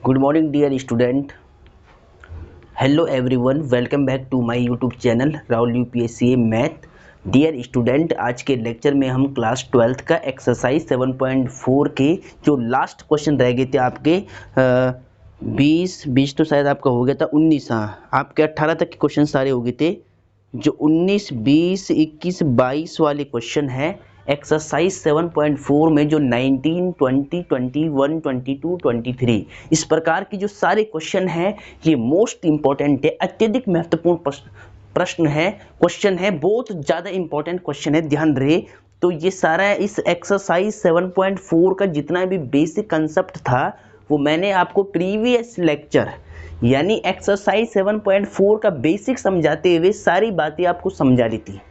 Good morning dear student. Hello everyone. Welcome back to my YouTube channel Rahul UPSC math. Dear student, आज के lecture में हम class 12th का exercise 7.4 के जो लास्ट क्वेश्चन रह गए थे आपके 20 तो शायद आपका हो गया था 19, हाँ आपके 18 तक के क्वेश्चन सारे हो गए थे. जो 19, 20, 21, 22 वाले क्वेश्चन है एक्सरसाइज 7.4 में जो 19, 20, 21, 22, 23 इस प्रकार की जो सारे क्वेश्चन हैं ये मोस्ट इंपॉर्टेंट है, अत्यधिक महत्वपूर्ण प्रश्न है, क्वेश्चन है, बहुत ज़्यादा इंपॉर्टेंट क्वेश्चन है, ध्यान रहे. तो ये सारा इस एक्सरसाइज 7.4 का जितना भी बेसिक कंसेप्ट था वो मैंने आपको प्रीवियस लेक्चर यानी एक्सरसाइज 7.4 का बेसिक समझाते हुए सारी बातें आपको समझा दी थी.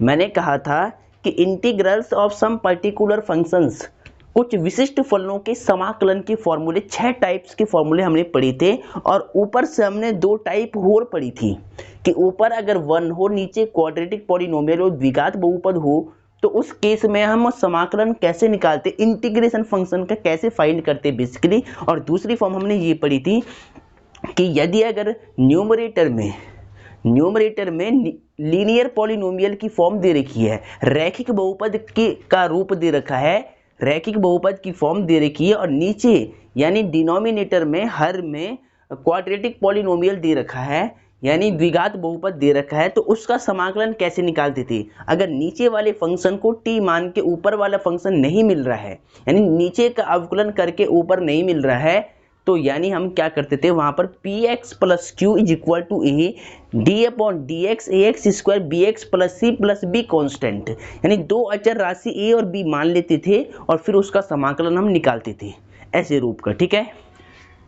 मैंने कहा था कि integrals of some particular functions, कुछ विशिष्ट फलनों के समाकलन के फॉर्मूले, 6 टाइप्स के फॉर्मूले हमने पढ़े थे और ऊपर से हमने 2 टाइप और पढ़ी थी कि ऊपर अगर 1 हो, नीचे क्वाड्रेटिक पॉलिनोमियल हो, द्विघात बहुपद हो, तो उस केस में हम समाकलन कैसे निकालते, इंटीग्रेशन फंक्शन का कैसे फाइंड करते बेसिकली. और दूसरी फॉर्म हमने ये पढ़ी थी कि यदि अगर न्यूमरेटर में लीनियर पॉलिनोमियल की फॉर्म दे रखी है, रैखिक बहुपद का रूप दे रखा है, रैखिक बहुपद की फॉर्म दे रखी है और नीचे यानी डिनोमिनेटर में हर में क्वाड्रेटिक पॉलिनोमियल दे रखा है यानी द्विघात बहुपद दे रखा है, तो उसका समाकलन कैसे निकालते थे. अगर नीचे वाले फंक्शन को t मान के ऊपर वाला फंक्शन नहीं मिल रहा है यानी नीचे का अवकलन करके ऊपर नहीं मिल रहा है, तो यानी हम क्या करते थे वहां पर px plus q is equal to a d upon d x a x square b x plus c plus b constant, यानी 2 अचर राशि ए और बी मान लेते थे और फिर उसका समाकलन हम निकालते थे ऐसे रूप का. ठीक है,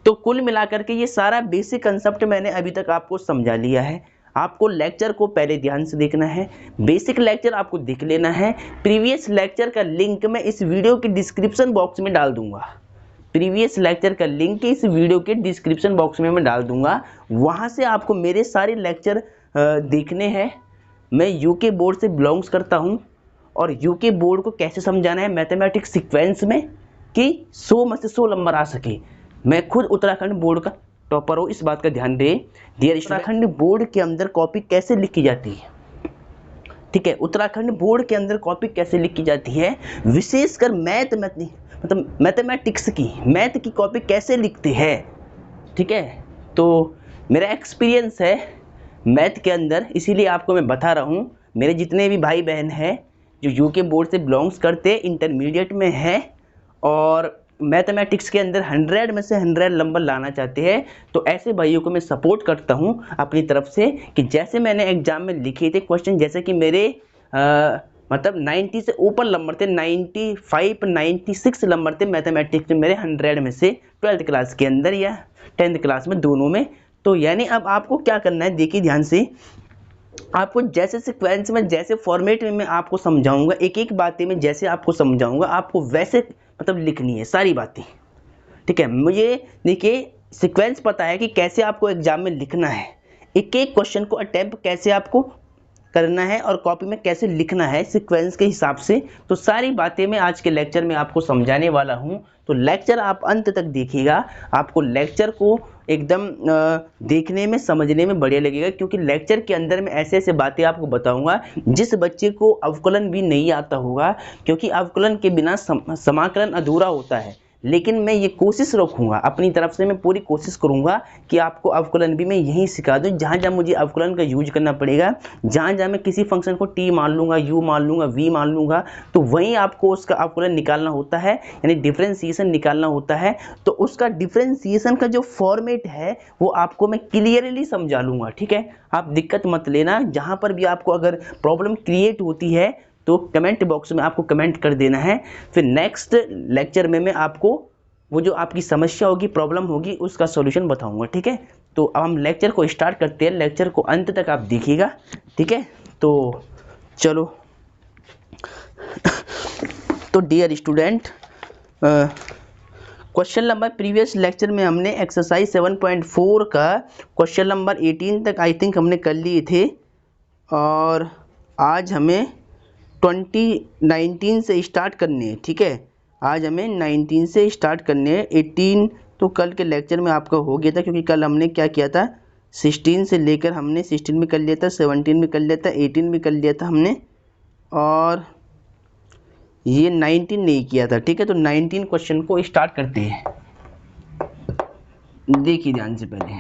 तो कुल मिलाकर के ये सारा बेसिक कंसेप्ट मैंने अभी तक आपको समझा लिया है. आपको लेक्चर को पहले ध्यान से देखना है, बेसिक लेक्चर आपको देख लेना है. प्रीवियस लेक्चर का लिंक मैं इस वीडियो के डिस्क्रिप्शन बॉक्स में डाल दूंगा, प्रीवियस लेक्चर का लिंक इस वीडियो के डिस्क्रिप्शन बॉक्स में मैं डाल दूंगा. वहां से आपको मेरे सारे लेक्चर देखने हैं. मैं यूके बोर्ड से बिलोंग्स करता हूं और यूके बोर्ड को कैसे समझाना है मैथमेटिक्स सीक्वेंस में कि 100 में से 100 नंबर आ सके. मैं खुद उत्तराखंड बोर्ड का टॉपर हूँ, इस बात का ध्यान दें. डियर उत्तराखंड बोर्ड के अंदर कॉपी कैसे लिखी जाती है, ठीक है, उत्तराखंड बोर्ड के अंदर कॉपी कैसे लिखी जाती है, विशेषकर मैथमेटिक्स की मैथ की कॉपी कैसे लिखते हैं. ठीक है, तो मेरा एक्सपीरियंस है मैथ के अंदर, इसीलिए आपको मैं बता रहा हूँ. मेरे जितने भी भाई बहन हैं जो यूके बोर्ड से बिलोंग्स करते, इंटरमीडिएट में है और मैथमेटिक्स के अंदर 100 में से 100 नंबर लाना चाहते हैं, तो ऐसे भाइयों को मैं सपोर्ट करता हूं अपनी तरफ से कि जैसे मैंने एग्जाम में लिखे थे क्वेश्चन, जैसे कि मेरे मतलब 90 से ऊपर नंबर थे, 95, 96 नंबर थे मैथमेटिक्स में मेरे 100 में से 12th क्लास के अंदर या 10th क्लास में, दोनों में. तो यानी अब आपको क्या करना है, देखिए ध्यान से, आपको जैसे सीक्वेंस में जैसे फॉर्मेट में मैं आपको समझाऊंगा, एक एक बातें मैं जैसे आपको समझाऊंगा आपको वैसे मतलब लिखनी है सारी बातें. ठीक है, मुझे देखिए सीक्वेंस पता है कि कैसे आपको एग्जाम में लिखना है, एक एक क्वेश्चन को अटेम्प्ट कैसे आपको करना है और कॉपी में कैसे लिखना है सीक्वेंस के हिसाब से. तो सारी बातें मैं आज के लेक्चर में आपको समझाने वाला हूं. तो लेक्चर आप अंत तक देखिएगा, आपको लेक्चर को एकदम देखने में समझने में बढ़िया लगेगा, क्योंकि लेक्चर के अंदर मैं ऐसे ऐसे बातें आपको बताऊंगा जिस बच्चे को अवकलन भी नहीं आता होगा, क्योंकि अवकलन के बिना समाकलन अधूरा होता है. लेकिन मैं ये कोशिश रखूंगा अपनी तरफ से, मैं पूरी कोशिश करूंगा कि आपको अवकलन भी मैं यहीं सिखा दूं. जहां जहां मुझे अवकलन का यूज करना पड़ेगा, जहां जहां मैं किसी फंक्शन को टी मान लूंगा, यू मान लूंगा, वी मान लूंगा, तो वहीं आपको उसका अवकलन निकालना होता है यानी डिफरेंशिएशन निकालना होता है. तो उसका डिफरेंशिएशन का जो फॉर्मेट है वो आपको मैं क्लियरली समझा लूंगा. ठीक है, आप दिक्कत मत लेना. जहां पर भी आपको अगर प्रॉब्लम क्रिएट होती है तो कमेंट बॉक्स में आपको कमेंट कर देना है. फिर नेक्स्ट लेक्चर में मैं आपको वो जो आपकी समस्या होगी, प्रॉब्लम होगी, उसका सॉल्यूशन बताऊंगा. ठीक है, तो अब हम लेक्चर को स्टार्ट करते हैं. लेक्चर को अंत तक आप देखिएगा. ठीक है, तो चलो. तो dear student, question number previous lecture में हमने एक्सरसाइज 7.4 का क्वेश्चन नंबर 18 तक आई थिंक हमने कर लिए थे और आज हमें 19 से स्टार्ट करने हैं. ठीक है, आज हमें 19 से स्टार्ट करने हैं, 18 तो कल के लेक्चर में आपका हो गया था, क्योंकि कल हमने क्या किया था 16 से लेकर हमने 16 में कर लिया था, 17 में कर लिया था, 18 में कर लिया था हमने, और ये 19 नहीं किया था। ठीक है, तो 19 क्वेश्चन को स्टार्ट करते हैं। देखिए ध्यान से, पहले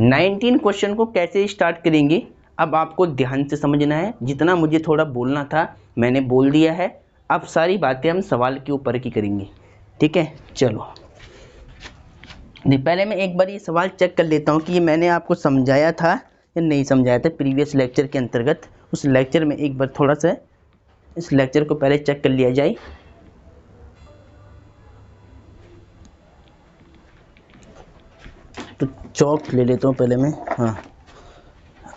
19 क्वेश्चन को कैसे स्टार्ट करेंगे अब आपको ध्यान से समझना है। जितना मुझे थोड़ा बोलना था मैंने बोल दिया है, अब सारी बातें हम सवाल के ऊपर की करेंगे। ठीक है, चलो नहीं, पहले मैं एक बार ये सवाल चेक कर लेता हूँ कि ये मैंने आपको समझाया था या नहीं समझाया था प्रीवियस लेक्चर के अंतर्गत। उस लेक्चर में एक बार थोड़ा सा इस लेक्चर को पहले चेक कर लिया जाए। तो चौक ले लेता हूँ पहले मैं। हाँ,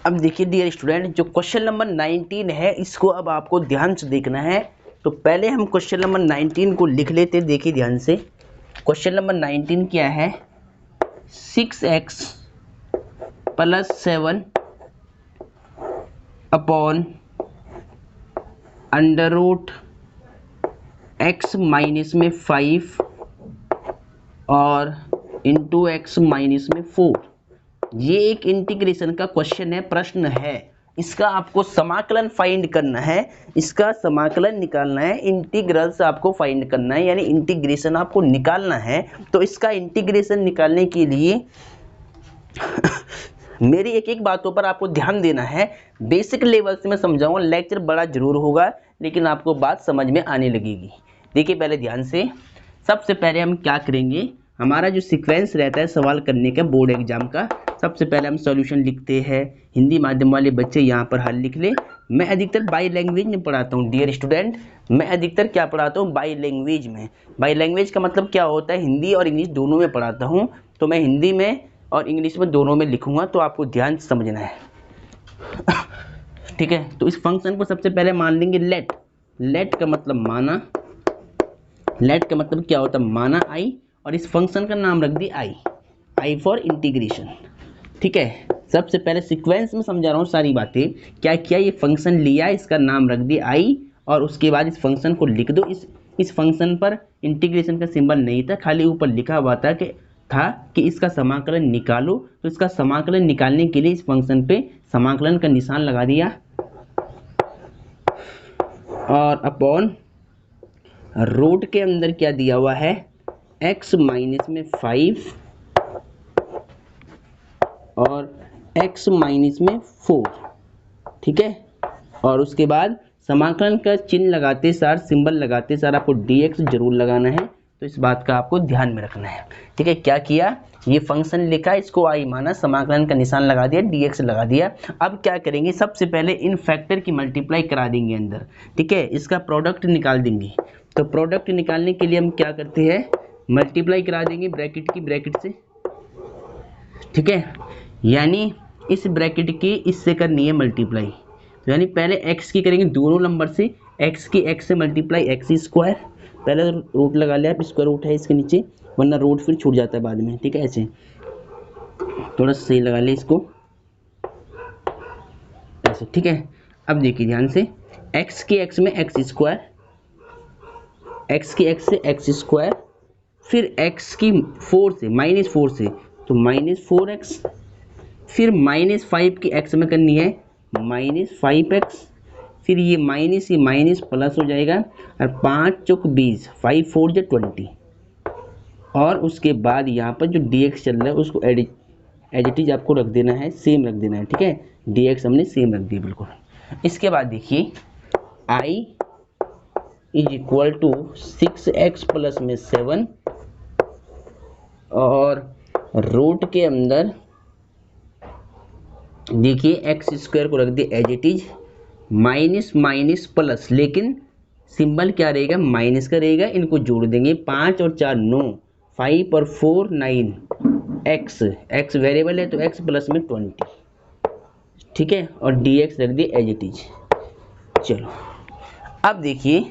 अब देखिए डियर स्टूडेंट, जो क्वेश्चन नंबर 19 है इसको अब आपको ध्यान से देखना है। तो पहले हम क्वेश्चन नंबर 19 को लिख लेते। देखिए ध्यान से, क्वेश्चन नंबर 19 क्या है, 6x + 7 अपॉन √x माइनस में 5 और इंटू x माइनस में 4। ये एक इंटीग्रेशन का क्वेश्चन है, प्रश्न है। इसका आपको समाकलन फाइंड करना है, इसका समाकलन निकालना है, इंटीग्रल्स आपको फाइंड करना है, यानी इंटीग्रेशन आपको निकालना है। तो इसका इंटीग्रेशन निकालने के लिए मेरी एक एक बातों पर आपको ध्यान देना है। बेसिक लेवल से मैं समझाऊंगा, लेक्चर बड़ा जरूर होगा लेकिन आपको बात समझ में आने लगेगी। देखिए पहले ध्यान से, सबसे पहले हम क्या करेंगे, हमारा जो सीक्वेंस रहता है सवाल करने का बोर्ड एग्जाम का, सबसे पहले हम सॉल्यूशन लिखते हैं। हिंदी माध्यम वाले बच्चे यहाँ पर हल लिख ले। मैं अधिकतर बाई लैंग्वेज में पढ़ाता हूँ डियर स्टूडेंट, मैं अधिकतर क्या पढ़ाता हूँ, बाई लैंग्वेज में। बाई लैंग्वेज का मतलब क्या होता है, हिंदी और इंग्लिश दोनों में पढ़ाता हूँ। तो मैं हिंदी में और इंग्लिश में दोनों में लिखूंगा, तो आपको ध्यान से समझना है। ठीक है, तो इस फंक्शन को सबसे पहले मान लेंगे लेट। लेट का मतलब माना, लेट का मतलब क्या होता है, माना आई, और इस फंक्शन का नाम रख दी आई, आई फॉर इंटीग्रेशन। ठीक है, सबसे पहले सीक्वेंस में समझा रहा हूँ सारी बातें। क्या किया, ये फंक्शन लिया, इसका नाम रख दिया आई, और उसके बाद इस फंक्शन को लिख दो। इस फंक्शन पर इंटीग्रेशन का सिंबल नहीं था, खाली ऊपर लिखा हुआ था कि इसका समाकलन निकालो। तो इसका समाकलन निकालने के लिए इस फंक्शन पे समाकलन का निशान लगा दिया, और अपॉन रूट के अंदर क्या दिया हुआ है, x माइनस में 5 और x माइनस में 4। ठीक है, और उसके बाद समाकलन का चिन्ह लगाते सार, सिंबल लगाते सार आपको dx जरूर लगाना है। तो इस बात का आपको ध्यान में रखना है। ठीक है, क्या किया, ये फंक्शन लिखा, इसको आई माना, समाकलन का निशान लगा दिया, dx लगा दिया। अब क्या करेंगे, सबसे पहले इन फैक्टर की मल्टीप्लाई करा देंगे अंदर। ठीक है, इसका प्रोडक्ट निकाल देंगे। तो प्रोडक्ट निकालने के लिए हम क्या करते हैं, मल्टीप्लाई करा देंगे ब्रैकेट की ब्रैकेट से। ठीक है, यानी इस ब्रैकेट की इससे करनी है मल्टीप्लाई। तो यानी पहले x की करेंगे दोनों नंबर से, x की x से मल्टीप्लाई x स्क्वायर, पहले रूट लगा लिया, आप स्क्वायर रूट है इसके नीचे, वरना रूट फिर छूट जाता है बाद में। ठीक है, ऐसे थोड़ा सही लगा लिया इसको ऐसे। ठीक है, अब देखिए ध्यान से, x की x में x स्क्वायर, x की x से x स्क्वायर, फिर x की 4 से -4 से तो -4x, फिर -5 की x में करनी है -5x, फिर ये माइनस प्लस हो जाएगा, और 5 चौक 20, 5 4 जो 20, और उसके बाद यहाँ पर जो dx चल रहा है उसको एज इट इज आपको रख देना है, सेम रख देना है। ठीक है, dx हमने सेम रख दिया बिल्कुल। इसके बाद देखिए i = 6x प्लस में 7, और रूट के अंदर देखिए x स्क्वायर को रख दिया as it is, minus minus plus, लेकिन सिंबल क्या रहेगा, माइनस का रहेगा। इनको जोड़ देंगे, 5 और 4 9, 5 और 4 9, x वेरिएबल है तो x प्लस में 20। ठीक है, और dx रख दिया एज इट इज। चलो अब देखिए,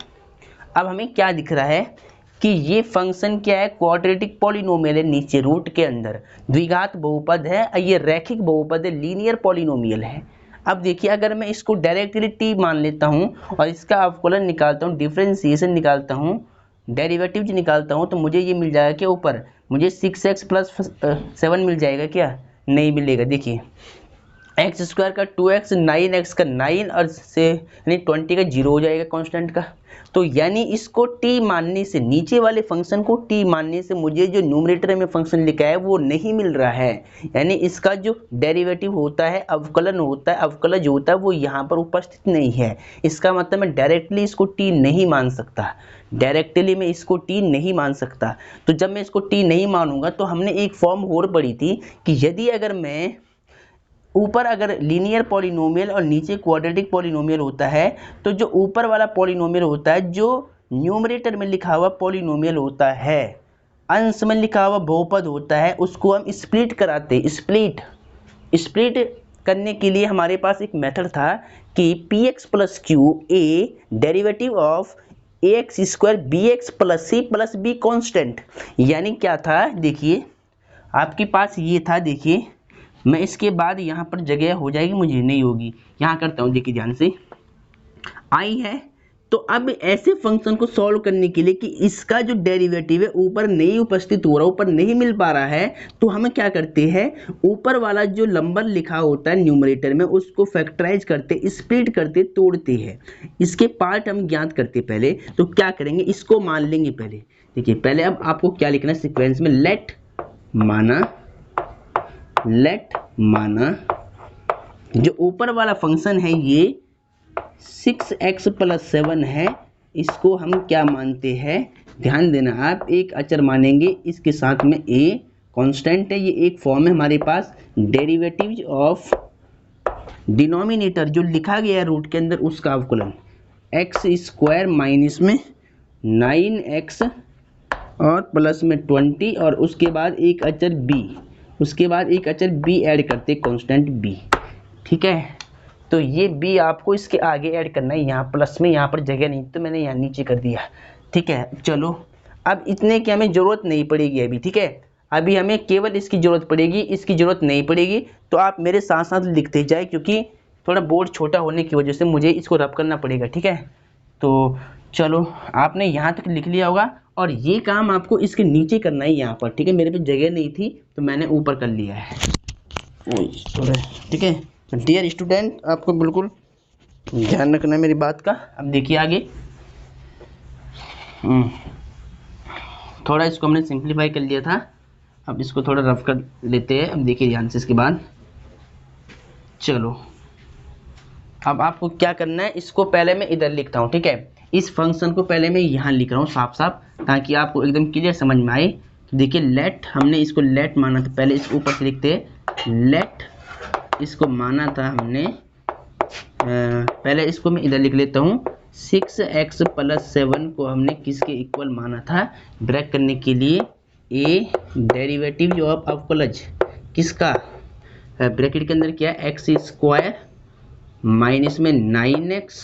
अब हमें क्या दिख रहा है कि ये फंक्शन क्या है, क्वाड्रेटिक पॉलिनोमियल है, नीचे रूट के अंदर द्विघात बहुपद है, ये रैखिक बहुपद है, लीनियर पॉलिनोमियल है। अब देखिए, अगर मैं इसको डायरेक्टली t मान लेता हूँ और इसका अवकलन निकालता हूँ, डिफरेंशिएशन निकालता हूँ, डेरिवेटिव्स निकालता हूँ, तो मुझे ये मिल जाएगा कि ऊपर मुझे 6x प्लस 7 मिल जाएगा क्या? नहीं मिलेगा। देखिए एक्स स्क्वायर का 2x, 9x का 9 और से यानी 20 का 0 हो जाएगा कांस्टेंट का। तो यानी इसको t मानने से, नीचे वाले फंक्शन को t मानने से मुझे जो न्यूमरेटर में फंक्शन लिखा है वो नहीं मिल रहा है। यानी इसका जो डेरिवेटिव होता है, अवकलन होता है, अवकलज होता है, वो यहाँ पर उपस्थित नहीं है। इसका मतलब मैं डायरेक्टली इसको t नहीं मान सकता, डायरेक्टली मैं इसको t नहीं मान सकता। तो जब मैं इसको t नहीं मानूंगा तो हमने एक फॉर्म और पढ़ी थी कि यदि अगर मैं ऊपर अगर लीनियर पॉलिनोमियल और नीचे क्वाड्रेटिक पॉलिनोमियल होता है, तो जो ऊपर वाला पॉलिनोमियल होता है, जो न्यूमरेटर में लिखा हुआ पॉलिनोमियल होता है, अंश में लिखा हुआ बहुपद होता है, उसको हम स्प्लिट कराते हैं। स्प्लिट करने के लिए हमारे पास एक मेथड था कि p x plus q a derivative of a x square b x plus c plus b constant. यानी क्या था, देखिए आपके पास ये था, देखिए मैं इसके बाद यहाँ पर जगह हो जाएगी, मुझे नहीं होगी, यहाँ करता हूँ, देखिए ध्यान से आई है। तो अब ऐसे फंक्शन को सॉल्व करने के लिए कि इसका जो डेरिवेटिव है ऊपर नहीं उपस्थित हो रहा, ऊपर नहीं मिल पा रहा है, तो हम क्या करते हैं, ऊपर वाला जो नंबर लिखा होता है न्यूमरेटर में उसको फैक्टराइज करते, स्प्लिट करते, तोड़ते हैं। इसके पार्ट हम ज्ञात करते पहले। तो क्या करेंगे, इसको मान लेंगे पहले। देखिए पहले अब आपको क्या लिखना है सिक्वेंस में, लेट माना जो ऊपर वाला फंक्शन है ये 6x प्लस 7 है, इसको हम क्या मानते हैं, ध्यान देना आप, एक अचर मानेंगे, इसके साथ में a कांस्टेंट है। ये एक फॉर्म है हमारे पास डेरिवेटिव ऑफ डिनोमिनेटर जो लिखा गया है रूट के अंदर उसका अवकलन, एक्स स्क्वायर माइनस में 9x और प्लस में 20 और उसके बाद एक अचर b, उसके बाद एक अचर b ऐड करते कांस्टेंट b। ठीक है, तो ये b आपको इसके आगे ऐड करना है, यहाँ प्लस में, यहाँ पर जगह नहीं तो मैंने यहाँ नीचे कर दिया। ठीक है, चलो अब इतने की हमें ज़रूरत नहीं पड़ेगी अभी। ठीक है, अभी हमें केवल इसकी ज़रूरत पड़ेगी, इसकी ज़रूरत नहीं पड़ेगी। तो आप मेरे साथ साथ लिखते जाए, क्योंकि थोड़ा बोर्ड छोटा होने की वजह से मुझे इसको रब करना पड़ेगा। ठीक है, तो चलो आपने यहाँ तक लिख लिया होगा और ये काम आपको इसके नीचे करना है यहाँ पर। ठीक है, मेरे पे जगह नहीं थी तो मैंने ऊपर कर लिया है। ठीक है, डियर स्टूडेंट आपको बिल्कुल ध्यान रखना है मेरी बात का। अब देखिए आगे, थोड़ा इसको हमने सिंप्लीफाई कर लिया था, अब इसको थोड़ा रफ कर लेते हैं। अब देखिए ध्यान से इसके बाद, चलो अब आपको क्या करना है, इसको पहले मैं इधर लिखता हूँ। ठीक है, इस फंक्शन को पहले मैं यहाँ लिख रहा हूँ साफ साफ, ताकि आपको एकदम क्लियर समझ में आए। देखिए लेट, हमने इसको लेट माना था, पहले इसके ऊपर से लिखते हैं लेट, इसको माना था हमने, पहले इसको मैं इधर लिख लेता हूँ, 6x प्लस 7 को हमने किसके इक्वल माना था, ब्रेक करने के लिए a डेरिवेटिव ऑफ अवकलज किसका, ब्रैकेट के अंदर क्या है, एक्स स्क्वायर माइनस में 9x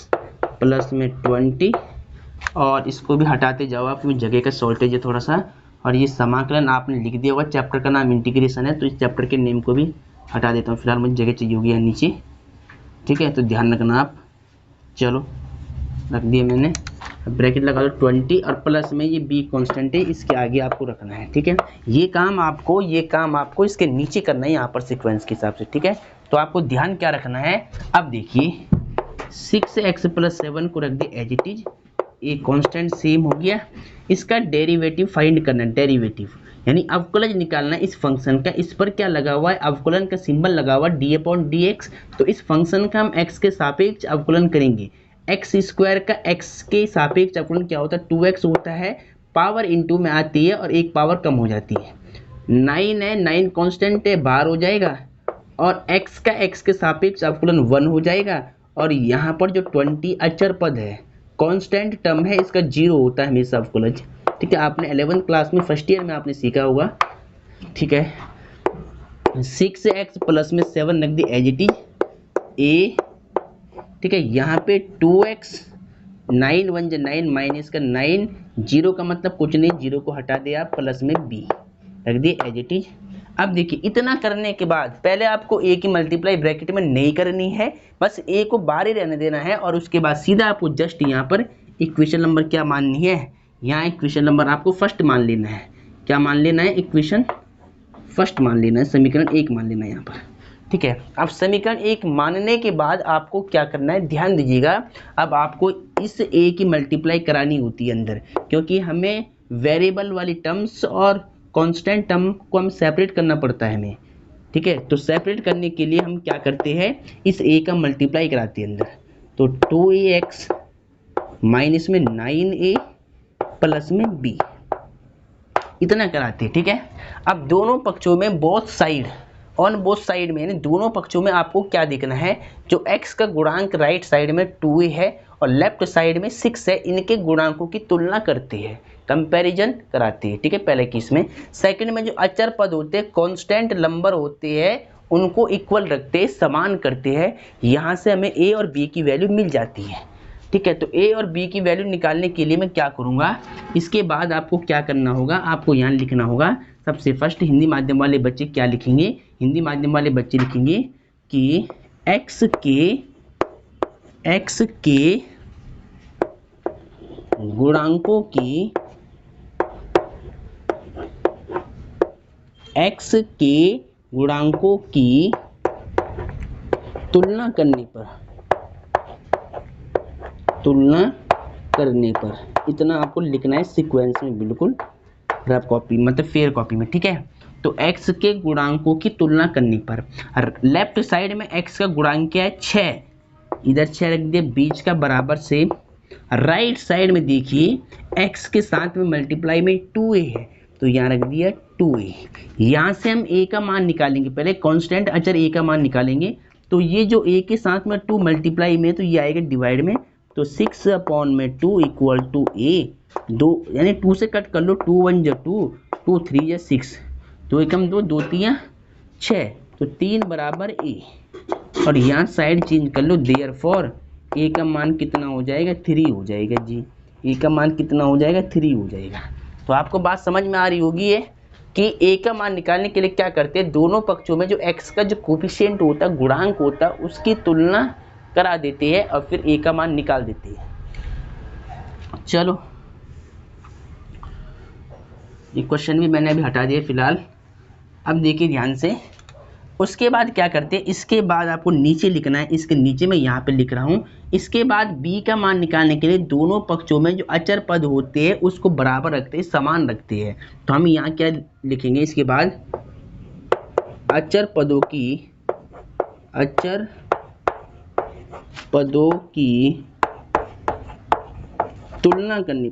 प्लस में 20 और इसको भी हटाते जाओ आप, जगह का शॉर्टेज है थोड़ा सा। और ये समाकलन आपने लिख दिया होगा, चैप्टर का नाम इंटीग्रेशन है, तो इस चैप्टर के नेम को भी हटा देता हूँ, फिलहाल मुझे जगह चाहिए होगी यहाँ नीचे। ठीक है, तो ध्यान रखना आप। चलो रख दिया मैंने, ब्रैकेट लगा दो 20 और प्लस में ये b कांस्टेंट है, इसके आगे आपको रखना है। ठीक है, ये काम आपको इसके नीचे करना है यहाँ पर सीक्वेंस के हिसाब से। ठीक है, तो आपको ध्यान क्या रखना है, अब देखिए 6x प्लस 7 को रख दिया एज इट इज, ये कांस्टेंट सेम हो गया। इसका डेरिवेटिव फाइंड करना है, डेरिवेटिव यानी अवकलज निकालना है इस फंक्शन का। इस पर क्या लगा हुआ है, अवकलन का सिंबल लगा हुआ डी अपॉन डी एक्स। तो इस फंक्शन का हम x के सापेक्ष अवकलन करेंगे। एक्स स्क्वायर का x के सापेक्ष अवकलन क्या होता है, 2x होता है, पावर इनटू में आती है और एक पावर कम हो जाती है। 9 है, 9 कांस्टेंट है, बाहर हो जाएगा और x का x के सापेक्ष अवकलन 1 हो जाएगा। और यहाँ पर जो 20 अचर पद है, कांस्टेंट टर्म है, इसका 0 होता है हमेशा अवकलज। ठीक है, आपने 11th क्लास में फर्स्ट ईयर में आपने सीखा होगा। ठीक है, 6x प्लस में 7 रख दी एज इट इज a। ठीक है, यहाँ पे 2x 9 1 9 माइनस का 9, 0 का मतलब कुछ नहीं, 0 को हटा दिया आप, प्लस में b रख दिए एज इट इज। अब देखिए इतना करने के बाद पहले आपको a की मल्टीप्लाई ब्रैकेट में नहीं करनी है, बस a को बाहर ही रहने देना है और उसके बाद सीधा आपको जस्ट यहाँ पर इक्वेशन नंबर क्या माननी है, यहाँ इक्वेशन नंबर आपको फर्स्ट मान लेना है। क्या मान लेना है, इक्वेशन फर्स्ट मान लेना है, समीकरण 1 मान लेना है यहाँ पर, ठीक है। अब समीकरण 1 मानने के बाद आपको क्या करना है, ध्यान दीजिएगा, अब आपको इस a की मल्टीप्लाई करानी होती है अंदर, क्योंकि हमें वेरिएबल वाली टर्म्स और कांस्टेंट टर्म को हम सेपरेट करना पड़ता है हमें, ठीक है। तो सेपरेट करने के लिए हम क्या करते हैं, इस a का मल्टीप्लाई कराते हैं अंदर, तो 2ax माइनस में 9a प्लस में b, इतना कराते हैं, ठीक है। अब दोनों पक्षों में both side, on both side में, यानी दोनों पक्षों में आपको क्या देखना है, जो x का गुणांक राइट साइड में 2a है और लेफ्ट साइड में 6 है, इनके गुणांकों की तुलना करते हैं, कंपैरिजन कराते हैं, ठीक है, पहले केस में। सेकंड में जो अचर पद होते हैं, कांस्टेंट नंबर होते हैं, उनको इक्वल रखते हैं, समान करते हैं, यहाँ से हमें a और b की वैल्यू मिल जाती है, ठीक है। तो a और b की वैल्यू निकालने के लिए मैं क्या करूँगा, इसके बाद आपको क्या करना होगा, आपको यहाँ लिखना होगा, सबसे फर्स्ट हिंदी माध्यम वाले बच्चे क्या लिखेंगे, हिंदी माध्यम वाले बच्चे लिखेंगे कि x के गुणांकों की, x के गुणांकों की तुलना करने पर इतना आपको लिखना है सीक्वेंस में, बिल्कुल रफ कॉपी मतलब फेयर कॉपी में, ठीक है। तो x के गुणांकों की तुलना करने पर, लेफ्ट साइड में x का गुणांक क्या है, 6, इधर 6 रख दिया, बीच का बराबर से, राइट साइड में देखिए x के साथ में मल्टीप्लाई में 2a है, तो यहाँ रख दिया 2a। यहाँ से हम a का मान निकालेंगे, पहले कांस्टेंट अचर a का मान निकालेंगे, तो ये जो a के साथ में 2 मल्टीप्लाई में, तो ये आएगा डिवाइड में, तो 6/2 इक्वल टू a, 2 यानी 2 से कट कर लो, 2 1 जा 2, 2 3 जा 6, 2 एकम 2, 2 3 6, तो 3 बराबर a, और यहाँ साइड चेंज कर लो, देयरफॉर a का मान कितना हो जाएगा, 3 हो जाएगा जी, a का मान कितना हो जाएगा, 3 हो जाएगा। तो आपको बात समझ में आ रही होगी है कि a का मान निकालने के लिए क्या करते हैं, दोनों पक्षों में जो x का जो कोफिशिएंट होता है, गुणांक होता है, उसकी तुलना करा देते हैं और फिर a का मान निकाल देते हैं। चलो ये क्वेश्चन भी मैंने अभी हटा दिया फिलहाल। अब देखिए ध्यान से, उसके बाद क्या करते हैं, इसके बाद आपको नीचे लिखना है, इसके नीचे मैं यहाँ पे लिख रहा हूँ, इसके बाद b का मान निकालने के लिए दोनों पक्षों में जो अचर पद होते हैं उसको बराबर रखते हैं, समान रखते हैं। तो हम यहाँ क्या लिखेंगे, इसके बाद अचर पदों की तुलना करने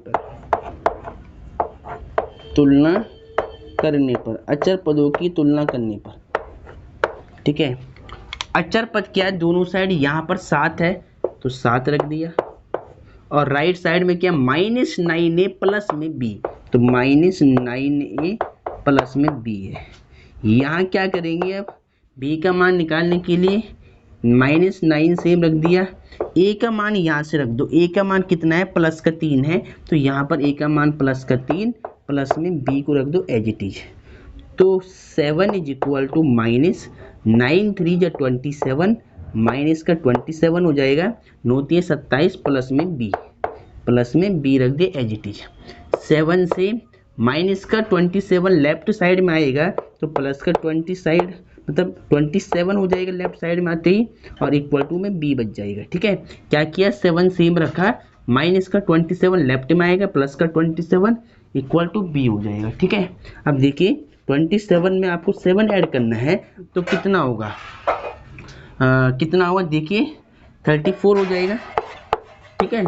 पर, अचर पदों की तुलना करने पर, ठीक है। अचर पद क्या है, दोनों साइड, यहाँ पर 7 है तो 7 रख दिया, और राइट साइड में क्या, -9a प्लस में b, तो -9a प्लस में b है। यहाँ क्या करेंगे, अब b का मान निकालने के लिए -9 सेम रख दिया, a का मान यहाँ से रख दो, a का मान कितना है, प्लस का 3 है, तो यहाँ पर a का मान प्लस का 3, प्लस में b को रख दो एज इट इज, तो 7 इज इक्वल टू -9 3 जा 27, माइनस का 27 हो जाएगा, 9 3 27, प्लस में b रख दे एज इट इज। 7 से माइनस का 27 लेफ्ट साइड में आएगा, तो प्लस का 20 साइड मतलब 27 हो जाएगा लेफ्ट साइड में आते ही, और इक्वल टू में b बच जाएगा, ठीक है। क्या किया, 7 सेम रखा, माइनस का 27 लेफ्ट में आएगा, प्लस का 27 इक्वल टू b हो जाएगा, ठीक है। अब देखिए 27 में आपको 7 ऐड करना है, तो कितना होगा, देखिए 34 हो जाएगा, ठीक है।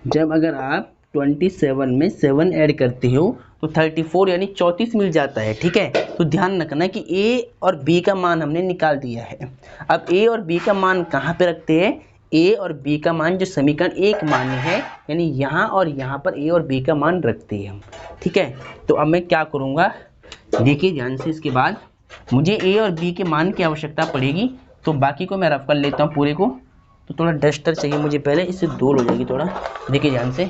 जब अगर आप 27 में 7 ऐड करते हो तो 34 यानी 34 मिल जाता है, ठीक है। तो ध्यान रखना कि a और b का मान हमने निकाल दिया है। अब a और b का मान कहाँ पे रखते हैं, a और b का मान जो समीकरण 1 माने है, यानी यहाँ और यहाँ पर a और b का मान रखते हैं हम, ठीक है। तो अब मैं क्या करूँगा, देखिए ध्यान से, इसके बाद मुझे a और b के मान की आवश्यकता पड़ेगी, तो बाकी को मैं रफ कर लेता हूँ पूरे को। तो थोड़ा डस्टर चाहिए मुझे पहले, इससे धूल हो जाएगी थोड़ा, देखिए ध्यान से,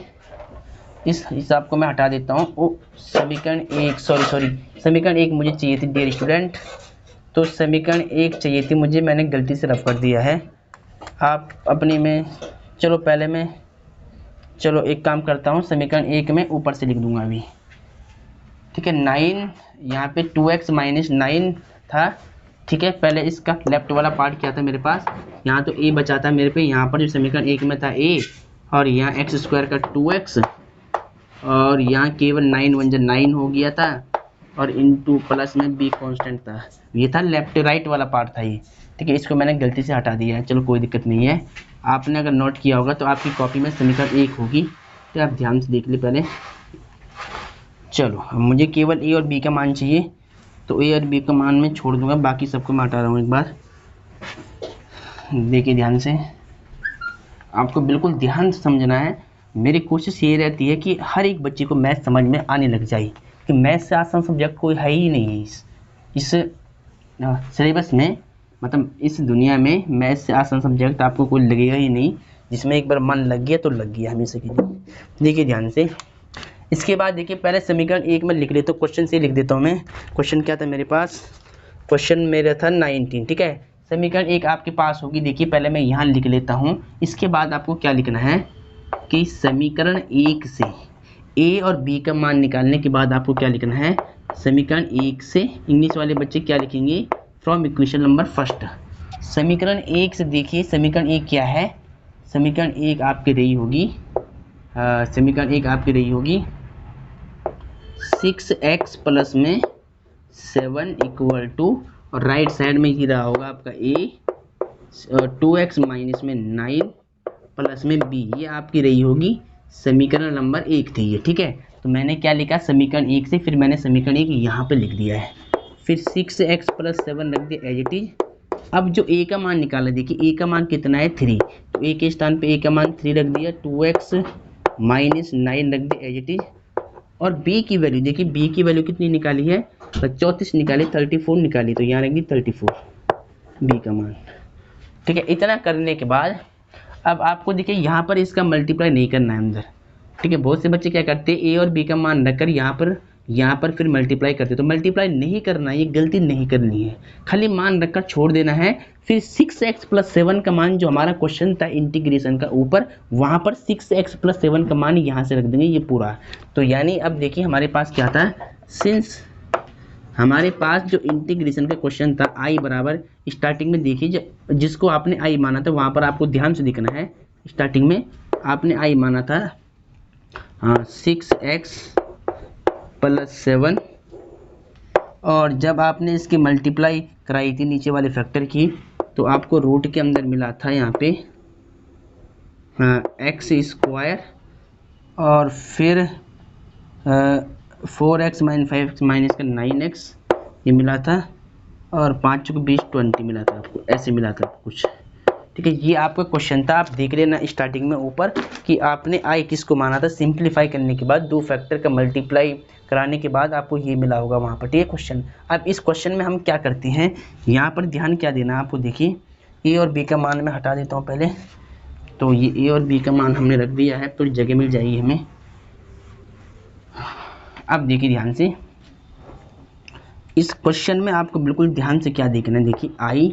इस हिसाब को मैं हटा देता हूँ। ओ समीकरण 1 समीकरण 1 मुझे चाहिए थी डियर स्टूडेंट, तो समीकरण 1 चाहिए थी मुझे, मैंने गलती से रफ कर दिया है। आप अपने में चलो पहले मैं एक काम करता हूँ, समीकरण 1 में ऊपर से लिख दूंगा अभी, ठीक है 9 यहाँ पे 2x माइनस 9 था। ठीक है पहले इसका लेफ्ट वाला पार्ट क्या था मेरे पास, यहाँ तो a बचा था मेरे पे, यहाँ पर जो समीकरण 1 में था a और यहाँ एक्स स्क्वायर का 2x और यहाँ केवल 9 1 9 हो गया था और इनटू प्लस में b कांस्टेंट था। ये था लेफ्ट राइट वाला पार्ट था ये। ठीक है इसको मैंने गलती से हटा दिया है, चलो कोई दिक्कत नहीं है। आपने अगर नोट किया होगा तो आपकी कॉपी में समीकरण 1 होगी, तो आप ध्यान से देख ले पहले। चलो मुझे केवल a और b का मान चाहिए, तो a और b का मान मैं छोड़ दूंगा, बाकी सबको मैं हटा रहा हूँ एक बार। देखिए ध्यान से, आपको बिल्कुल ध्यान से समझना है। मेरी कोशिश ये रहती है कि हर एक बच्चे को मैथ समझ में आने लग जाए, कि मैथ से आसान सब्जेक्ट कोई है ही नहीं है इस सिलेबस में, मतलब इस दुनिया में मैथ से आसान सब्जेक्ट आपको कोई लगेगा ही नहीं। जिसमें एक बार मन लग गया तो लग गया हमेशा के लिए। देखिए ध्यान से, इसके बाद देखिए पहले समीकरण 1 में लिख लेता हूँ, क्वेश्चन से लिख देता हूँ मैं। क्वेश्चन क्या था मेरे पास, क्वेश्चन मेरा था 19। ठीक है समीकरण 1 आपके पास होगी। देखिए पहले मैं यहाँ लिख लेता हूँ, इसके बाद आपको क्या लिखना है कि समीकरण 1 से a और b का मान निकालने के बाद आपको क्या लिखना है, समीकरण 1 से इंग्लिश वाले बच्चे क्या लिखेंगे, फ्रॉम इक्वेशन नंबर फर्स्ट। समीकरण 1 से देखिए समीकरण 1 क्या है, समीकरण 1 आपकी रही होगी, समीकरण 1 आपकी रही होगी 6x प्लस में 7 इक्वल टू, और राइट साइड में ही रहा होगा आपका a 2x माइनस में 9 प्लस में b, ये आपकी रही होगी समीकरण नंबर 1 थी ये। ठीक है तो मैंने क्या लिखा समीकरण 1 से, फिर मैंने समीकरण 1 यहाँ पे लिख दिया है, फिर 6x प्लस 7 रख दिया एज इट इज। अब जो a का मान निकाला, देखिए a का मान कितना है 3, तो a के स्थान पे a का मान 3 रख दिया, 2x माइनस 9 रख दिया एज इट इज। और b की वैल्यू देखिए, b की वैल्यू कितनी निकाली है, 34 निकाली, 34 निकाली, तो यहाँ रख दी 34 b का मान। ठीक है इतना करने के बाद अब आपको देखिए यहाँ पर इसका मल्टीप्लाई नहीं करना है अंदर। ठीक है बहुत से बच्चे क्या करते हैं, a और b का मान रखकर यहाँ पर फिर मल्टीप्लाई करते, तो मल्टीप्लाई नहीं करना, ये गलती नहीं करनी है, खाली मान रखकर छोड़ देना है। फिर 6x प्लस 7 का मान जो हमारा क्वेश्चन था इंटीग्रेशन का ऊपर, वहाँ पर 6x प्लस 7 का मान यहाँ से रख देंगे ये पूरा। तो यानी अब देखिए हमारे पास क्या था, सिंस हमारे पास जो इंटीग्रेशन का क्वेश्चन था i बराबर, स्टार्टिंग में देखिए जिसको आपने i माना था वहाँ पर आपको ध्यान से दिखना है, स्टार्टिंग में आपने i माना था 6x प्लस 7, और जब आपने इसकी मल्टीप्लाई कराई थी नीचे वाले फैक्टर की, तो आपको रूट के अंदर मिला था यहाँ पे x स्क्वायर, और फिर 4x माइनस 5x माइनस का 9x ये मिला था, और 5 को 20 20 मिला था आपको, ऐसे मिला था कुछ। ठीक है ये आपका क्वेश्चन था, आप देख लेना स्टार्टिंग में ऊपर कि आपने i किसको माना था, सिंप्लीफाई करने के बाद दो फैक्टर का मल्टीप्लाई कराने के बाद आपको ये मिला होगा वहाँ पर। ठीक है क्वेश्चन, अब इस क्वेश्चन में हम क्या करते हैं, यहाँ पर ध्यान क्या देना है आपको, देखिए a और b का मान मैं हटा देता हूँ पहले, तो ये a और b का मान हमने रख दिया है, थोड़ी जगह मिल जाएगी हमें। अब देखिए ध्यान से, इस क्वेश्चन में आपको बिल्कुल ध्यान से क्या देखना है, देखिए i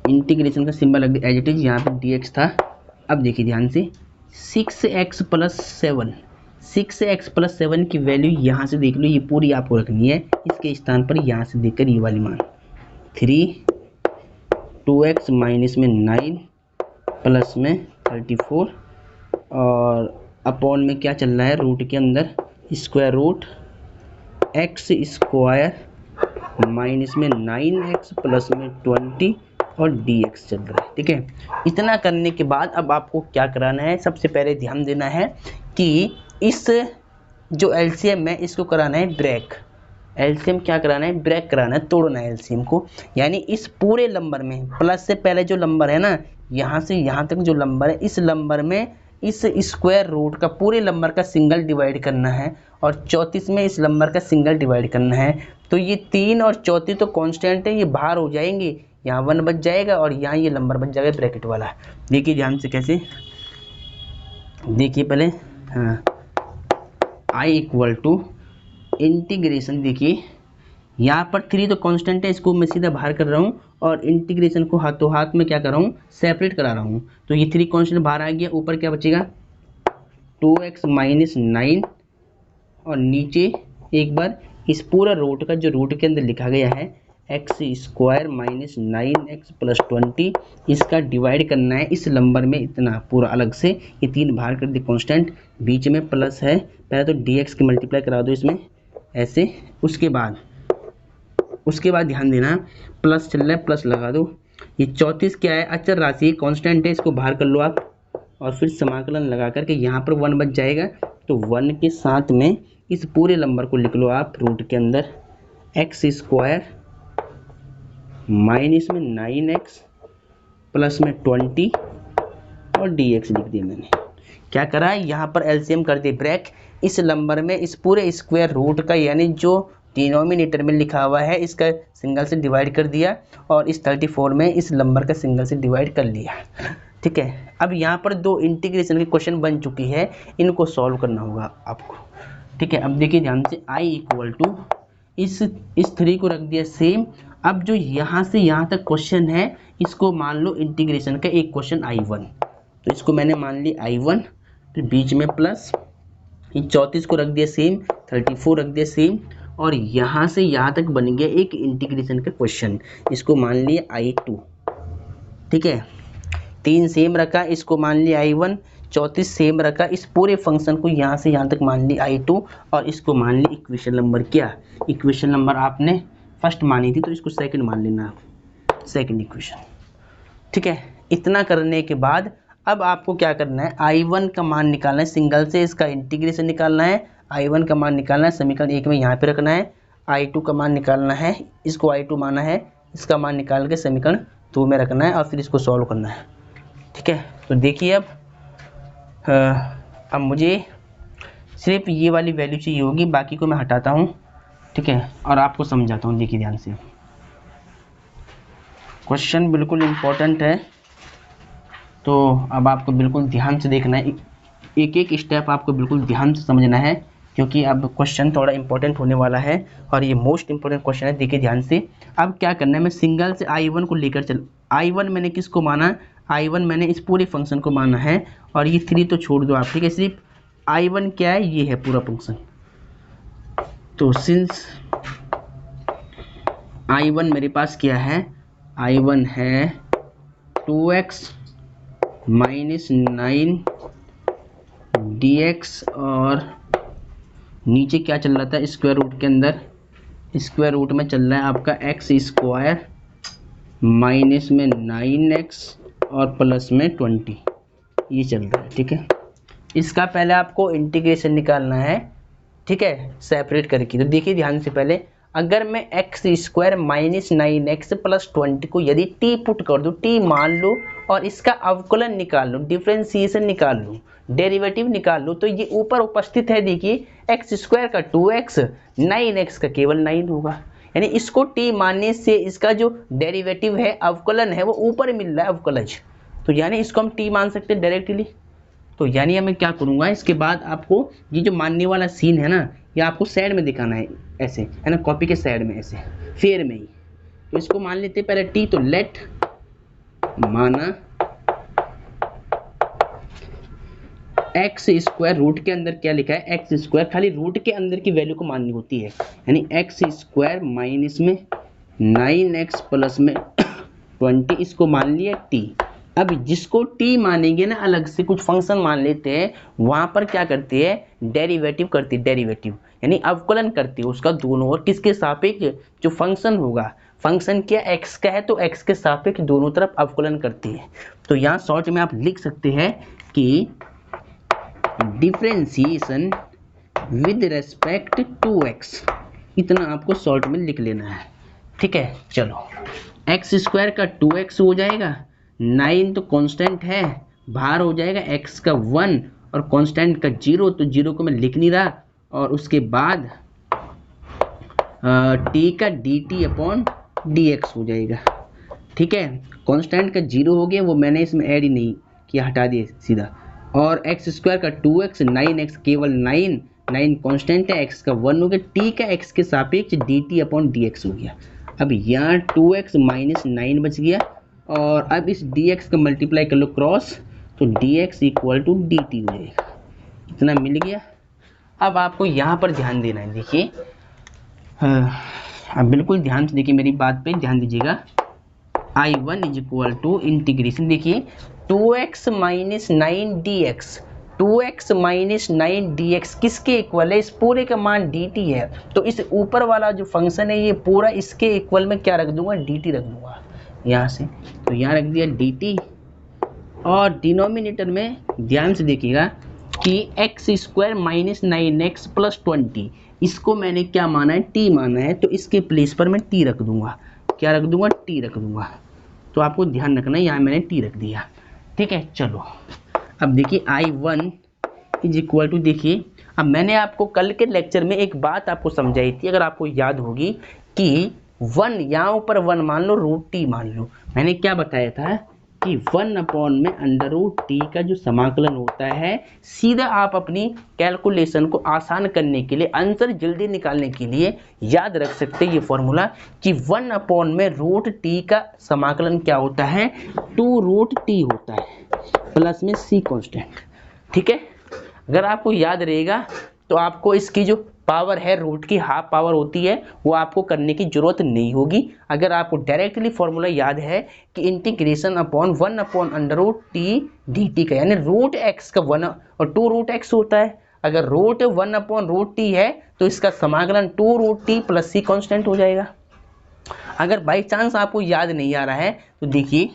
इंटीग्रेशन का सिंबल लग एज इट इज, यहाँ पे dx था। अब देखिए ध्यान से 6x प्लस 7, 6x प्लस 7 की वैल्यू यहाँ से देख लो, ये पूरी आपको रखनी है, इसके स्थान पर यहाँ से देखकर ये वाली मान 3 2x माइनस में 9 प्लस में 34, और अपॉन में क्या चल रहा है रूट के अंदर square root x square minus में 9x प्लस में 20 और dx चल रहा है। ठीक है इतना करने के बाद अब आपको क्या कराना है, सबसे पहले ध्यान देना है कि इस जो एलसीएम है इसको कराना है ब्रेक। एलसीएम क्या कराना है, ब्रेक कराना है, तोड़ना है एलसीएम को। यानी इस पूरे नंबर में प्लस से पहले जो नंबर है ना, यहाँ से यहाँ तक जो नंबर है, इस नंबर में इस स्क्वायर रूट का पूरे नंबर का सिंगल डिवाइड करना है, और 34 में इस नंबर का सिंगल डिवाइड करना है। तो ये 3 और 34 तो कांस्टेंट है, ये बाहर हो जाएंगे, यहाँ 1 बच जाएगा और यहाँ ये नंबर बच जाएगा ब्रैकेट वाला। देखिए ध्यान से कैसे, देखिए पहले i इक्वल टू इंटीग्रेशन, देखिए यहाँ पर 3 तो कांस्टेंट है, इसको मैं सीधा बाहर कर रहा हूँ, और इंटीग्रेशन को हाथों हाथ में क्या कर रहा हूँ, सेपरेट करा रहा हूँ। तो ये 3 कांस्टेंट बाहर आ गया, ऊपर क्या बचेगा 2x माइनस 9 और नीचे एक बार इस पूरा रूट का जो रूट के अंदर लिखा गया है x square minus 9x plus 20, इसका डिवाइड करना है इस नंबर में इतना पूरा अलग से, ये 3 बाहर कर दी कांस्टेंट, बीच में प्लस है, पहले तो dx की मल्टीप्लाई करा दो इसमें ऐसे, उसके बाद ध्यान देना प्लस चल रहा है, प्लस लगा दो। ये 34 क्या है, अचर राशि कांस्टेंट है, इसको बाहर कर लो आप और फिर समाकलन लगा करके यहाँ पर 1 बच जाएगा। तो 1 के साथ में इस पूरे नंबर को लिख लो आप रूट के अंदर, एक्स स्क्वायर माइनस में 9x प्लस में 20 और dx लिख दिया मैंने। क्या करा है यहाँ पर एलसीएम कर दी ब्रेक, इस नंबर में इस पूरे स्क्वायर रूट का यानी जो डिनोमिनेटर में लिखा हुआ है इसका सिंगल से डिवाइड कर दिया और इस 34 में इस नंबर का सिंगल से डिवाइड कर लिया। ठीक है, अब यहाँ पर 2 इंटीग्रेशन के क्वेश्चन बन चुकी है, इनको सॉल्व करना होगा आपको। ठीक है, अब देखिए ध्यान से, i इक्वल टू इस 3 को रख दिया सेम। अब जो यहाँ से यहाँ तक क्वेश्चन है इसको मान लो इंटीग्रेशन का एक क्वेश्चन I1, तो इसको मैंने मान ली I1, फिर बीच में प्लस, ये 34 को रख दिया सेम, 34 रख दिया सेम, और यहाँ से यहाँ तक बन गया एक इंटीग्रेशन का क्वेश्चन, इसको मान लिया I2। ठीक है, 3 सेम रखा, इसको मान लिया I1, 34 सेम रखा, इस पूरे फंक्शन को यहाँ से यहाँ तक मान ली I2 और इसको मान ली इक्वेशन नंबर क्या, इक्वेशन नंबर आपने फर्स्ट मानी थी तो इसको सेकंड मान लेना आप, सेकंड इक्वेशन। ठीक है, इतना करने के बाद अब आपको क्या करना है, I1 का मान निकालना है, सिंगल से इसका इंटीग्रेशन निकालना है, I1 का मान निकालना है, समीकरण 1 में यहाँ पे रखना है, I2 का मान निकालना है, इसको I2 माना है, इसका मान निकाल के समीकरण 2 में रखना है और फिर इसको सॉल्व करना है। ठीक है, तो देखिए अब मुझे सिर्फ ये वाली वैल्यू चाहिए होगी, बाकी को मैं हटाता हूँ। ठीक है, और आपको समझाता हूँ, देखिए ध्यान से, क्वेश्चन बिल्कुल इम्पोर्टेंट है, तो अब आपको बिल्कुल ध्यान से देखना है, एक एक स्टेप आपको बिल्कुल ध्यान से समझना है, क्योंकि अब क्वेश्चन थोड़ा इंपॉर्टेंट होने वाला है और ये मोस्ट इंपॉर्टेंट क्वेश्चन है। देखिए ध्यान से, अब क्या करना है, मैं सिंगल से I1 को लेकर चल, I1 मैंने किसको माना, I1 मैंने इस पूरे फंक्शन को माना है, और ये 3 तो छोड़ दो आप। ठीक है, सिर्फ I1 क्या है, ये है पूरा फंक्शन। तो सिंस I1 मेरे पास क्या है, I1 है 2x माइनस 9 dx, और नीचे क्या चल रहा था स्क्वायर रूट के अंदर, स्क्वायर रूट में चल रहा है आपका एक्स स्क्वायर माइनस में 9x और प्लस में 20, ये चल रहा है। ठीक है, इसका पहले आपको इंटीग्रेशन निकालना है। ठीक है, सेपरेट करके, तो देखिए ध्यान से, पहले अगर मैं x square minus 9x plus 20 को यदि t पुट कर दूँ, t मान लो, और इसका अवकलन निकाल लो, डिफ्रेंसिएशन निकाल लो, डेरिवेटिव निकाल लो, तो ये ऊपर उपस्थित है। देखिए एक्स स्क्वायर का 2x, 9x का केवल 9 होगा, यानी इसको t मानने से इसका जो डेरिवेटिव है, अवकलन है, वो ऊपर मिल रहा है, अवकलज, तो यानी इसको हम t मान सकते हैं डायरेक्टली। तो यानी मैं क्या करूँगा, इसके बाद आपको ये जो मानने वाला सीन है ना, ये आपको साइड में दिखाना है, ऐसे है ना, कॉपी के साइड में, ऐसे फेयर में ही। तो इसको मान लेते हैं पहले t, तो लेट माना एक्स स्क्वायर, रूट के अंदर क्या लिखा है, एक्स स्क्वायर, खाली रूट के अंदर की वैल्यू को माननी होती है, यानी एक्स स्क्वायर माइनस में 9x प्लस में 20, इसको मान लिया t। अब जिसको t मानेंगे ना, अलग से कुछ फंक्शन मान लेते हैं, वहां पर क्या करते हैं, डेरिवेटिव करती है, डेरिवेटिव यानी अवकलन करती है उसका दोनों ओर, किसके सापेक्ष, जो फंक्शन होगा, फंक्शन क्या x का है तो x के सापेक्ष दोनों तरफ अवकलन करती है। तो यहाँ शॉर्ट में आप लिख सकते हैं कि differentiation with respect to x, इतना आपको शॉर्ट में लिख लेना है। ठीक है, चलो, एक्स स्क्वायर का 2x हो जाएगा, 9 तो कांस्टेंट है, बाहर हो जाएगा x का 1 और कांस्टेंट का 0, तो 0 को मैं लिख नहीं रहा, और उसके बाद t का dt अपॉन dx हो जाएगा। ठीक है, कांस्टेंट का 0 हो गया, वो मैंने इसमें ऐड ही नहीं किया, हटा दिए सीधा, और एक्स स्क्वायर का 2x, 9x केवल 9 कांस्टेंट है, x का 1 हो गया, t का x के सापेक्ष dt अपॉन dx हो गया। अब यहाँ 2x माइनस 9 बच गया, और अब इस dx का मल्टीप्लाई कर लो क्रॉस, तो dx इक्वल टू dt हो जाएगा, इतना मिल गया। अब आपको यहाँ पर ध्यान देना है, देखिए अब बिल्कुल ध्यान से देखिए, मेरी बात पे ध्यान दीजिएगा। I1 is equal to integration, देखिए 2x minus 9dx, 2x minus 9dx किसके इक्वल है? इस पूरे का मान dt है, तो इस ऊपर वाला जो फंक्शन है ये पूरा इसके इक्वल में क्या रख दूंगा? dt रख दूंगा यहाँ से, तो यहाँ रख दिया dt। और डिनोमिनेटर में ध्यान से देखिएगा कि x square minus 9x plus 20, इसको मैंने क्या माना है? t माना है, तो इसके प्लेस पर मैं t रख दूंगा। क्या रख दूंगा? t रख दूंगा। तो आपको ध्यान रखना है, यहाँ मैंने t रख दिया, ठीक है। चलो अब देखिए I1 इज इक्वल टू, देखिए अब मैंने आपको कल के लेक्चर में एक बात आपको समझाई थी, अगर आपको याद होगी, कि 1 यहाँ ऊपर 1 मान लो, रूट टी मान लो। मैंने क्या बताया था कि 1 अपॉन में अंडर रूट टी का जो समाकलन होता है, सीधा आप अपनी कैलकुलेशन को आसान करने के लिए, आंसर जल्दी निकालने के लिए याद रख सकते हैं ये फॉर्मूला, कि 1 अपॉन में रूट टी का समाकलन क्या होता है? 2 रूट टी होता है प्लस में सी कांस्टेंट, ठीक है। अगर आपको याद रहेगा तो आपको इसकी जो पावर है, रूट की हाफ पावर होती है, वो आपको करने की जरूरत नहीं होगी। अगर आपको डायरेक्टली फॉर्मूला याद है कि integration upon 1 upon under root t d t का, यानी रूट एक्स का 1 और 2 रूट एक्स होता है। अगर रूट 1 अपॉन रूट टी है तो इसका समाकलन 2 रूट टी प्लस सी कॉन्स्टेंट हो जाएगा। अगर बाई चांस आपको याद नहीं आ रहा है तो देखिए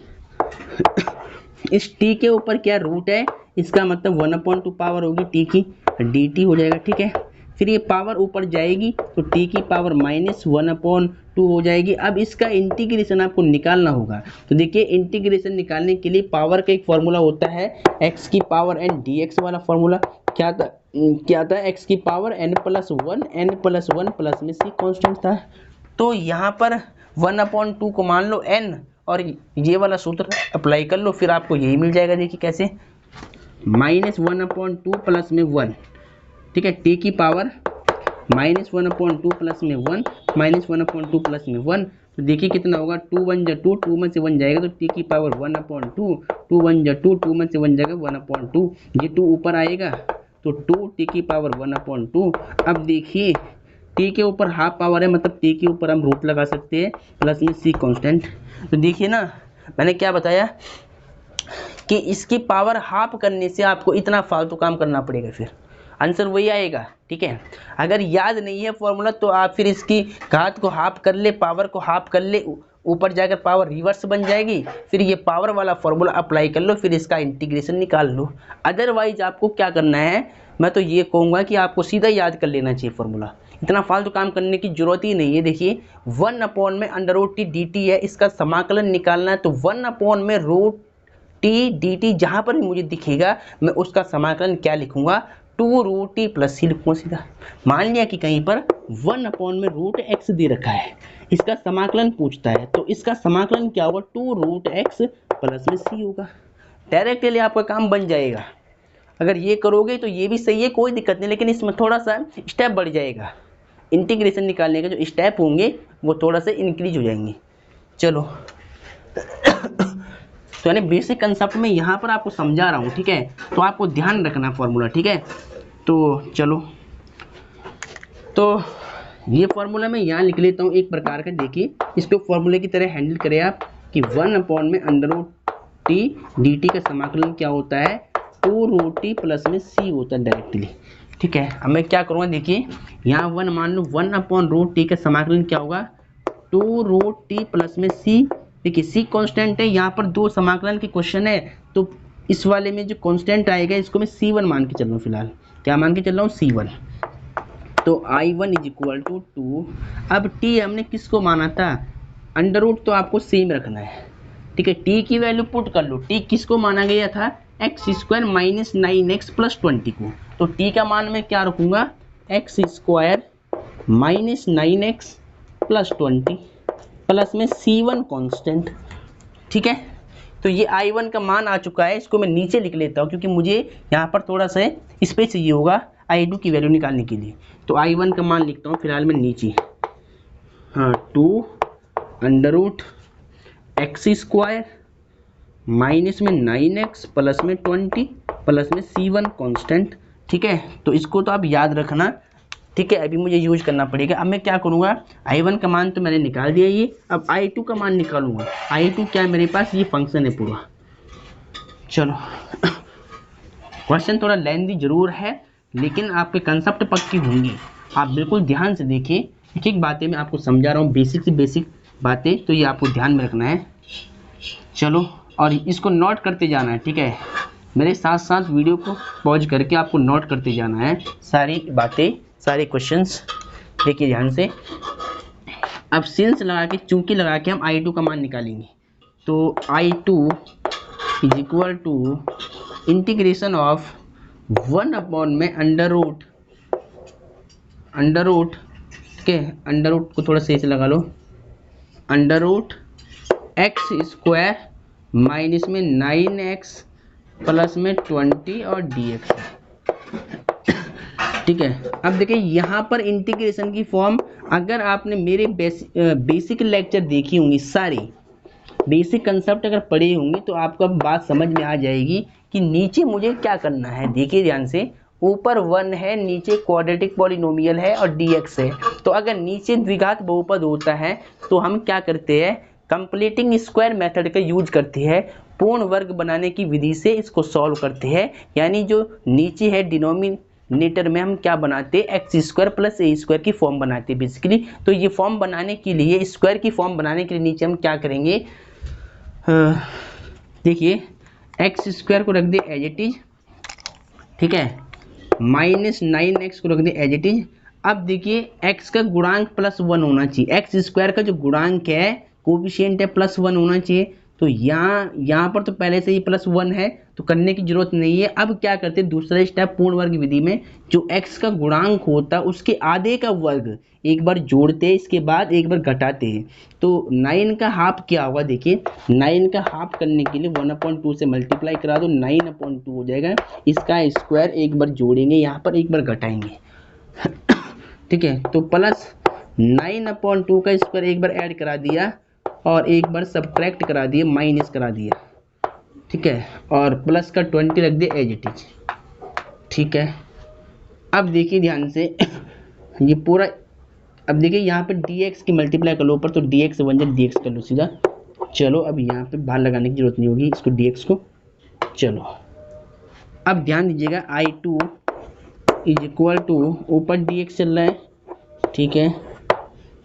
इस t के ऊपर क्या रूट है, इसका मतलब 1/2 पावर होगी t की, dt हो जाएगा, ठीक है। फिर ये पावर ऊपर जाएगी तो t की पावर माइनस 1/2 हो जाएगी। अब इसका इंटीग्रेशन आपको निकालना होगा, तो देखिए इंटीग्रेशन निकालने के लिए पावर का एक फॉर्मूला होता है, x की पावर n dx वाला फॉर्मूला। क्या था? x की पावर n प्लस 1 प्लस में c कांस्टेंट था। तो यहाँ पर 1/2 को मान लो n और ये वाला सूत्र अप्लाई कर लो, फिर आपको यही मिल जाएगा। देखिए कैसे, माइनस 1/2 प्लस में 1, ठीक है, टी की पावर माइनस 1/2 प्लस में 1, माइनस 1/2 प्लस में 1, तो देखिए कितना होगा? 2 1 जा 2, 2 में से 1 जाएगा तो टी की पावर 1/2, 2 1 जा 2, 2 में से 1 जाएगा 1/2, ये 2 ऊपर आएगा तो 2 टी की पावर 1/2। अब देखिए टी के ऊपर हाफ पावर है, मतलब टी के ऊपर हम रूट लगा सकते हैं, प्लस में सी कांस्टेंट। तो देखिए ना, मैंने क्या बताया कि इसकी पावर हाफ करने से आपको इतना फालतू काम करना पड़ेगा, फिर आंसर वही आएगा, ठीक है। अगर याद नहीं है फॉर्मूला तो आप फिर इसकी घात को हाफ कर ले, पावर को हाफ कर ले, ऊपर जाकर पावर रिवर्स बन जाएगी, फिर ये पावर वाला फॉर्मूला अप्लाई कर लो, फिर इसका इंटीग्रेशन निकाल लो। अदरवाइज आपको क्या करना है, मैं तो ये कहूँगा कि आपको सीधा याद कर लेना चाहिए फॉर्मूला, इतना फालतू काम करने की जरूरत ही नहीं है। देखिए 1 अपॉन में under root t d t है, इसका समाकलन निकालना है, तो 1 अपॉन में रूट टी डी टी जहाँ पर भी मुझे दिखेगा मैं उसका समाकलन क्या लिखूंगा? 2 रूट टी प्लस सी लिखूंगा सीधा। मान लिया कि कहीं पर 1 अपॉन में रूट एक्स दे रखा है, इसका समाकलन पूछता है, तो इसका समाकलन क्या होगा? 2 रूट एक्स प्लस में सी होगा। डायरेक्टली आपका काम बन जाएगा। अगर ये करोगे तो ये भी सही है, कोई दिक्कत नहीं, लेकिन इसमें थोड़ा सा स्टेप बढ़ जाएगा, इंटीग्रेशन निकालने के जो स्टेप होंगे वो थोड़ा सा इंक्रीज हो जाएंगे। चलो तो यानी बेसिक कंसेप्ट में यहाँ पर आपको समझा रहा हूँ, ठीक है, तो आपको ध्यान रखना फॉर्मूला, ठीक है। तो चलो, तो ये फॉर्मूला मैं यहाँ लिख लेता हूँ एक प्रकार का। देखिए इसको फॉर्मूले की तरह हैंडल करें आप कि 1 अपॉन में under root t d t का समाकलन क्या होता है? 2 रूट टी प्लस में सी होता है डायरेक्टली, ठीक है। अब मैं क्या करूँगा, देखिए यहाँ 1 मान लो, 1 अपॉन रूट टी का समाकलन क्या होगा? 2 रूट टी प्लस में सी। देखिए सी कांस्टेंट है, यहाँ पर 2 समाकलन की क्वेश्चन है, तो इस वाले में जो कांस्टेंट आएगा इसको मैं C1 मान के चल रहा हूँ फिलहाल। क्या मान के चल रहा हूँ? C1। तो I1 इज इक्वल टू 2। अब t हमने किसको माना था? अंडर रूट तो आपको सेम रखना है, ठीक है। t की वैल्यू पुट कर लो। t किसको माना गया था? X square minus 9x plus 20 को। तो t का मान मैं क्या रखूँगा? X square minus 9x plus 20 plus में C1 कांस्टेंट, ठीक है। तो ये I1 का मान आ चुका है, इसको मैं नीचे लिख लेता हूँ क्योंकि मुझे यहाँ पर थोड़ा सा स्पेस चाहिए होगा I2 की वैल्यू निकालने के लिए। तो I1 का मान लिखता हूँ फिलहाल मैं नीचे, हाँ, 2 under root x square minus में 9x प्लस में 20 प्लस में C1 कांस्टेंट ठीक है, तो इसको तो आप याद रखना। ठीक है, अभी मुझे यूज करना पड़ेगा। अब मैं क्या करूँगा, I1 का मान तो मैंने निकाल दिया ये, अब I2 का मान निकालूंगा। I2 क्या है मेरे पास, ये फंक्शन है पूरा। चलो क्वेश्चन थोड़ा लेंथी जरूर है, लेकिन आपके कंसेप्ट पक्की होंगी। आप बिल्कुल ध्यान से देखिए, एक एक बातें मैं आपको समझा रहा हूँ, बेसिक से बेसिक बातें, तो ये आपको ध्यान में रखना है। चलो, और इसको नोट करते जाना है। ठीक है, मेरे साथ साथ वीडियो को पॉज करके आपको नोट करते जाना है सारी बातें, सारे क्वेश्चंस। देखिए ध्यान से। अब सिंस लगा के, चूंकि लगा के हम I2 का मान निकालेंगे। तो I2 is equal to integration of 1 upon में अंडर रूट, ठीक है, अंडर रूट को थोड़ा सही से लगा लो, under root x square minus में 9x प्लस में 20 और dx। ठीक है, अब देखिए यहाँ पर इंटीग्रेशन की फॉर्म, अगर आपने मेरे बेसिक लेक्चर देखी होंगी, सारी बेसिक कंसेप्ट अगर पढ़ी होंगी, तो आपको अब बात समझ में आ जाएगी कि नीचे मुझे क्या करना है। देखिए ध्यान से, ऊपर 1 है, नीचे क्वाड्रेटिक पॉलिनोमियल है और dx है। तो अगर नीचे द्विघात बहुपद होता है तो हम क्या करते हैं, कंप्लीटिंग स्क्वायर मेथड का यूज करते हैं, पूर्ण वर्ग बनाने की विधि से इसको सॉल्व करते हैं। यानी जो नीचे है डिनोमिनेटर में हम क्या बनाते हैं, एक्स स्क्वायर प्लस ए स्क्वायर की फॉर्म बनाते हैं बेसिकली। तो ये फॉर्म बनाने के लिए, स्क्वायर की फॉर्म बनाने के लिए नीचे हम क्या करेंगे, देखिए एक्स स्क्वायर को रख दे एज इट इज, ठीक है, माइनस 9x को रख दे एज इट इज। अब देखिए x का गुणांक +1 होना चाहिए, एक्स स्क्वायर का जो गुणांक है, कोफिशिएंट है, +1 होना चाहिए। तो यहाँ पर तो पहले से ही +1 है, तो करने की जरूरत नहीं है। अब क्या करते हैं, दूसरा स्टेप पूर्ण वर्ग विधि में, जो x का गुणांक होता है उसके आधे का वर्ग एक बार जोड़ते हैं, इसके बाद एक बार घटाते हैं। तो 9 का हाफ क्या होगा, देखिए 9 का हाफ करने के लिए 1/2 से मल्टीप्लाई करा दो, 9/2 हो जाएगा। इसका स्क्वायर एक बार जोड़ेंगे, यहाँ पर एक बार घटाएंगे। ठीक है, तो प्लस 9/2 का स्क्वायर एक बार ऐड करा दिया और एक बार सब्ट्रैक्ट करा दिया, माइनस करा दिया। ठीक है, और प्लस का 20 रख दिया एज इट इज। ठीक है, अब देखिए ध्यान से ये पूरा, अब देखिए यहाँ पे dx की मल्टीप्लाई कर लो ऊपर, तो dx बन जाए, dx कर लो सीधा। चलो, अब यहाँ पे बाहर लगाने की जरूरत नहीं होगी इसको, dx को। चलो, अब ध्यान दीजिएगा, I2 इज इक्वल टू, ऊपर dx चल रहा है, ठीक है,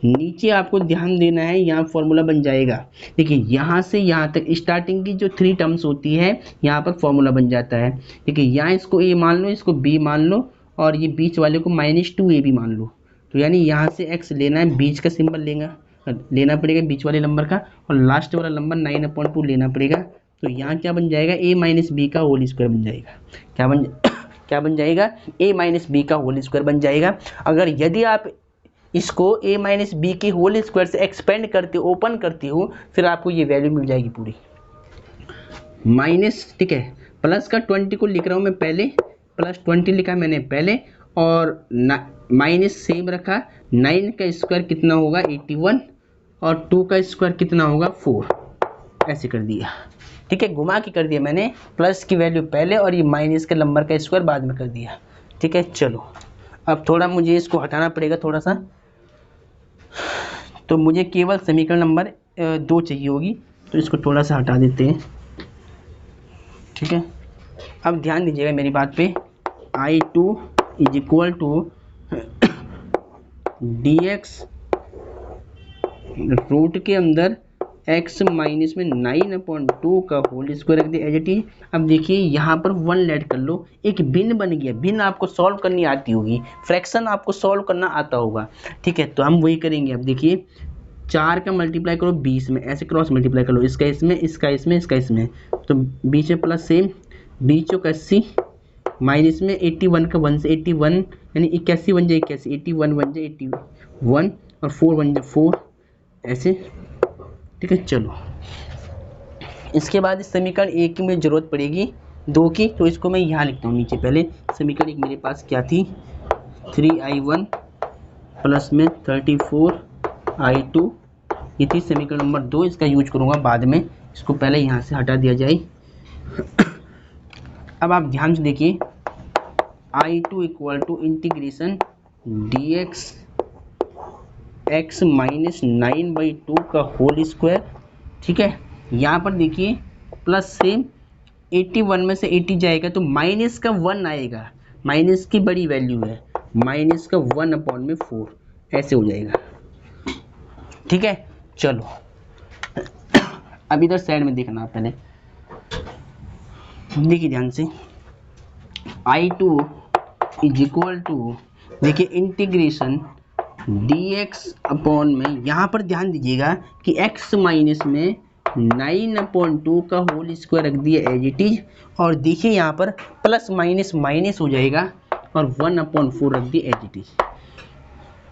नीचे आपको ध्यान देना है, यहाँ फॉर्मूला बन जाएगा। देखिए यहाँ से यहाँ तक स्टार्टिंग की जो 3 टर्म्स होती है, यहाँ पर फॉर्मूला बन जाता है। देखिए यहाँ इसको a मान लो, इसको b मान लो, और ये बीच वाले को -2ab मान लो। तो यानी यहाँ से x लेना है, बीच का सिंबल लेना पड़ेगा बीच वाले नंबर का, और लास्ट वाला नंबर 9/2 लेना पड़ेगा। तो यहाँ क्या बन जाएगा, a - b का होल स्क्वायर बन जाएगा। क्या बन जाएगा, a - b का होल स्क्वायर बन जाएगा। अगर यदि आप इसको a - b के होल स्क्वायर से एक्सपेंड करते, ओपन करते हो, फिर आपको ये वैल्यू मिल जाएगी पूरी माइनस। ठीक है, प्लस का 20 को लिख रहा हूँ मैं पहले, +20 लिखा मैंने पहले, और माइनस सेम रखा। 9 का स्क्वायर कितना होगा, 81, और 2 का स्क्वायर कितना होगा, 4। ऐसे कर दिया। ठीक है, घुमा के कर दिया मैंने, प्लस की वैल्यू पहले और ये माइनस के नंबर का स्क्वायर बाद में कर दिया। ठीक है, चलो, अब थोड़ा मुझे इसको हटाना पड़ेगा थोड़ा सा, तो मुझे केवल समीकरण नंबर 2 चाहिए होगी, तो इसको थोड़ा सा हटा देते हैं। ठीक है, अब ध्यान दीजिएगा मेरी बात पे, I2 is equal to dx root के अंदर x माइनस में 9/2 का होल स्क्वायर रख दिया एज इट इज। अब देखिए यहाँ पर 1 लेट कर लो, एक भिन्न बन गया। भिन्न आपको सॉल्व करनी आती होगी, फ्रैक्शन आपको सॉल्व करना आता होगा। ठीक है, तो हम वही करेंगे। अब देखिए 4 का मल्टीप्लाई करो 20 में, ऐसे क्रॉस मल्टीप्लाई कर लो, इसका इसमें, इसका इसमें, इसका इसमें, तो बीच में प्लस सेम, बीच का 80, माइनस में 81 का 1 से 81, यानी 81 बन जाए 81, 81 बन जाए 81, और 4 बन जाए 4, ऐसे। ठीक है, चलो, इसके बाद इस समीकरण 1 की मुझे ज़रूरत पड़ेगी 2 की, तो इसको मैं यहाँ लिखता हूँ नीचे। पहले समीकरण 1 मेरे पास क्या थी, 3i1 प्लस में 34i2, ये थी समीकरण नंबर 2। इसका यूज करूँगा बाद में, इसको पहले यहाँ से हटा दिया जाए। अब आप ध्यान से देखिए, I two equal to integration d x x minus 9/2 का होल स्क्वायर। ठीक है, यहाँ पर देखिए प्लस से 81 में से 80 जाएगा तो माइनस का 1 आएगा, माइनस की बड़ी वैल्यू है, माइनस का 1/4 ऐसे हो जाएगा। ठीक है, चलो अब इधर साइड में देखना पहले, देखिए ध्यान से, I2 इज इक्वल टू, देखिए इंटीग्रेशन dx अपॉन में, यहाँ पर ध्यान दीजिएगा कि x माइनस में 9/2 का होल स्क्वायर रख दिया एज इट इज, और देखिए यहाँ पर प्लस माइनस माइनस हो जाएगा और 1/4 रख दिया एज इट इज।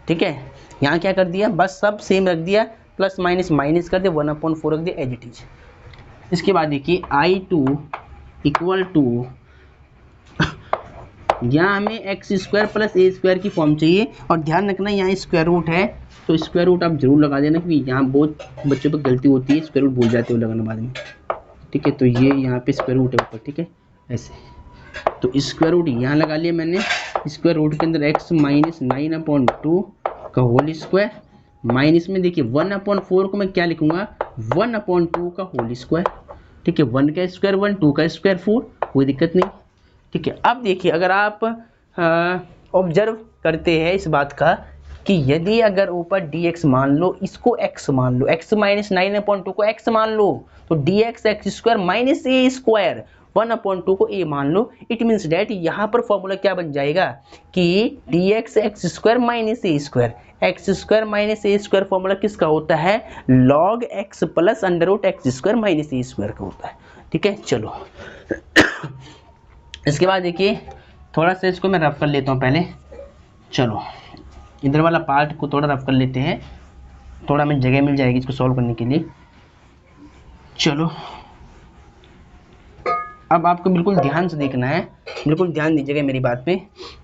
ठीक है, यहाँ क्या कर दिया, बस सब सेम रख दिया, प्लस माइनस माइनस कर दिया, 1/4 रख दिया एज इट इज। इसके बाद देखिए I2 इक्वल टू, यहाँ हमें एक्स स्क्वायर प्लस ए स्क्वायर की फॉर्म चाहिए, और ध्यान रखना यहाँ स्क्वायर रूट है तो स्क्वायर रूट आप जरूर लगा देना, क्योंकि यहाँ बहुत बच्चों पर गलती होती है, स्क्वायर रूट भूल जाते हो लगाना बाद में। ठीक है, तो ये यहाँ पे स्क्वायर रूट है ऊपर। ठीक है, ऐसे तो स्क्वायर रूट यहाँ लगा लिया मैंने, स्क्वायर रूट के अंदर एक्स माइनस 9/2 का होल स्क्वायर, माइनस में देखिए 1/4 को मैं क्या लिखूंगा, 1/2 का होल स्क्वायर। ठीक है, 1 का स्क्वायर 1, 2 का स्क्वायर 4, कोई दिक्कत नहीं। ठीक है, अब देखिए अगर आप ऑब्जर्व करते हैं इस बात का कि यदि अगर ऊपर dx मान लो, इसको x मान लो, x माइनस 9/2 को x मान लो, तो dx x square minus a square 1/2 को a मान लो, इट मीन्स डैट यहाँ पर फॉर्मूला क्या बन जाएगा कि dx x square minus a square, x square minus a square formula किसका होता है, log x plus under root x square minus a square का होता है। ठीक है, चलो इसके बाद देखिए थोड़ा सा इसको मैं रफ कर लेता हूँ पहले, चलो इधर वाला पार्ट को थोड़ा रफ कर लेते हैं, थोड़ा हमें जगह मिल जाएगी इसको सॉल्व करने के लिए। चलो अब आपको बिल्कुल ध्यान से देखना है, बिल्कुल ध्यान दीजिएगा मेरी बात पे।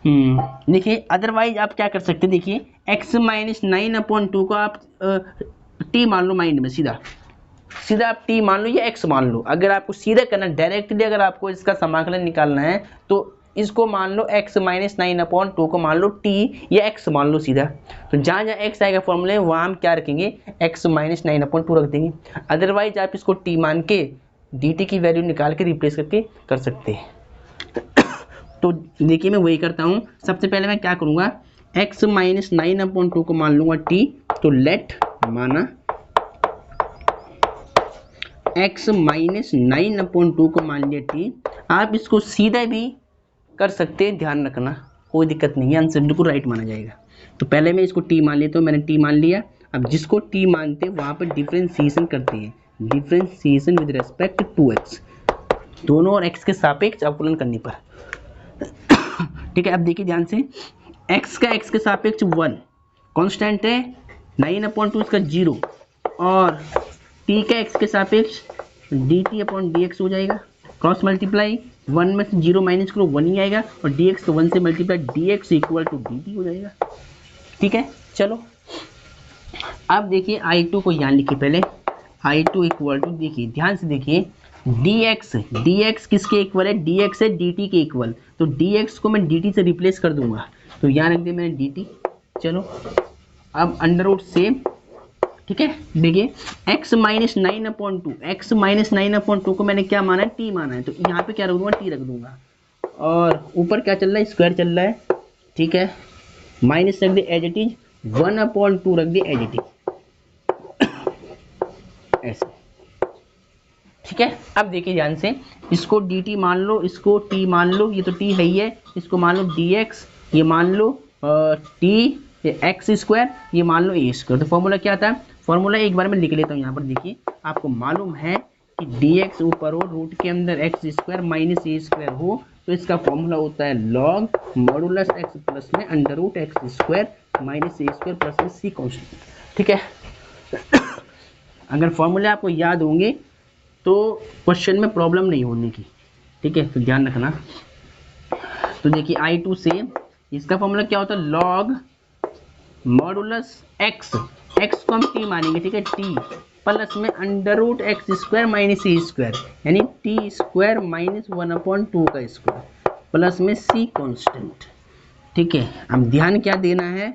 देखिए अदरवाइज आप क्या कर सकते हैं, देखिए x माइनस 9/2 को आप t मान लो माइंड में, सीधा सीधा आप t मान लो या x मान लो। अगर आपको सीधा करना डायरेक्टली, अगर आपको इसका समाकलन निकालना है तो इसको मान लो x माइनस 9/2 को मान लो t या x मान लो सीधा, तो जहाँ जहाँ x आएगा फॉर्मूले वहाँ हम क्या रखेंगे, x माइनस 9/2 रख देंगे। अदरवाइज आप इसको t मान के dt की वैल्यू निकाल के रिप्लेस करके कर सकते हैं। तो देखिए मैं वही करता हूँ, सबसे पहले मैं क्या करूँगा, x माइनस 9/2 को मान लूँगा t, तो लेट माना x माइनस 9/2 को मान लिया t। आप इसको सीधा भी कर सकते हैं, ध्यान रखना कोई दिक्कत नहीं है, आंसर बिल्कुल राइट माना जाएगा। तो पहले मैं इसको t मान लेता हूँ, मैंने t मान लिया। अब जिसको t मानते हैं वहाँ पर डिफ्रेंशिएशन करते हैं, differentiation with respect to x, दोनों और x के सापेक्ष अवकलन करने पर। ठीक है, अब देखिए ध्यान से, x का x के सापेक्ष 1 कांस्टेंट है, 9/2 इसका 0, और t का x के सापेक्ष dt/dx हो जाएगा, क्रॉस मल्टीप्लाई 1 में से 0 माइनस करो 1 ही आएगा, और dx को 1 से multiply dx equal to dt हो जाएगा। ठीक है, चलो अब देखिए I2 को यहाँ लिखिए पहले, I2 इक्वल टू, देखिए ध्यान से देखिए, dx किसके इक्वल है, dx है dt के इक्वल, तो dx को मैं dt से रिप्लेस कर दूंगा, तो यहाँ रख दिया मैंने dt। चलो अब अंडर रूट सेम। ठीक है, देखिए x माइनस 9/2, x माइनस 9/2 को मैंने क्या माना है, t माना है, तो यहाँ पे क्या रख दूंगा, t रख दूंगा, और ऊपर क्या चल रहा है, स्क्वायर चल रहा है। ठीक है, माइनस रख दिया एज इट इज, 1/2 रख दिया एज इट इज, ऐसे। ठीक है, अब देखिए ध्यान से, इसको dt मान लो, इसको t मान लो, ये तो t है ही है, इसको मान लो dx, ये मान लो t एक्स स्क्वायर, ये मान लो ए स्क्वायर। तो फॉर्मूला क्या था, फॉर्मूला एक बार मैं लिख लेता हूँ यहाँ पर। देखिए आपको मालूम है कि dx ऊपर हो, रूट के अंदर x square minus a square हो, तो इसका फॉर्मूला होता है लॉग मॉडुलस एक्स प्लस में under root x square minus a square plus में सी कांस्टेंट। ठीक है, अगर फॉर्मूले आपको याद होंगे तो क्वेश्चन में प्रॉब्लम नहीं होने की। ठीक है, तो ध्यान रखना। तो देखिए I2 से इसका फॉर्मूला क्या होता है, लॉग मॉडुलस एक्स, एक्स को हम टी मानेंगे। ठीक है, टी प्लस में under root x square minus a square, यानी टी स्क्वायर माइनस 1/2 का स्क्वायर। प्लस में सी कांस्टेंट। ठीक है, अब ध्यान क्या देना है,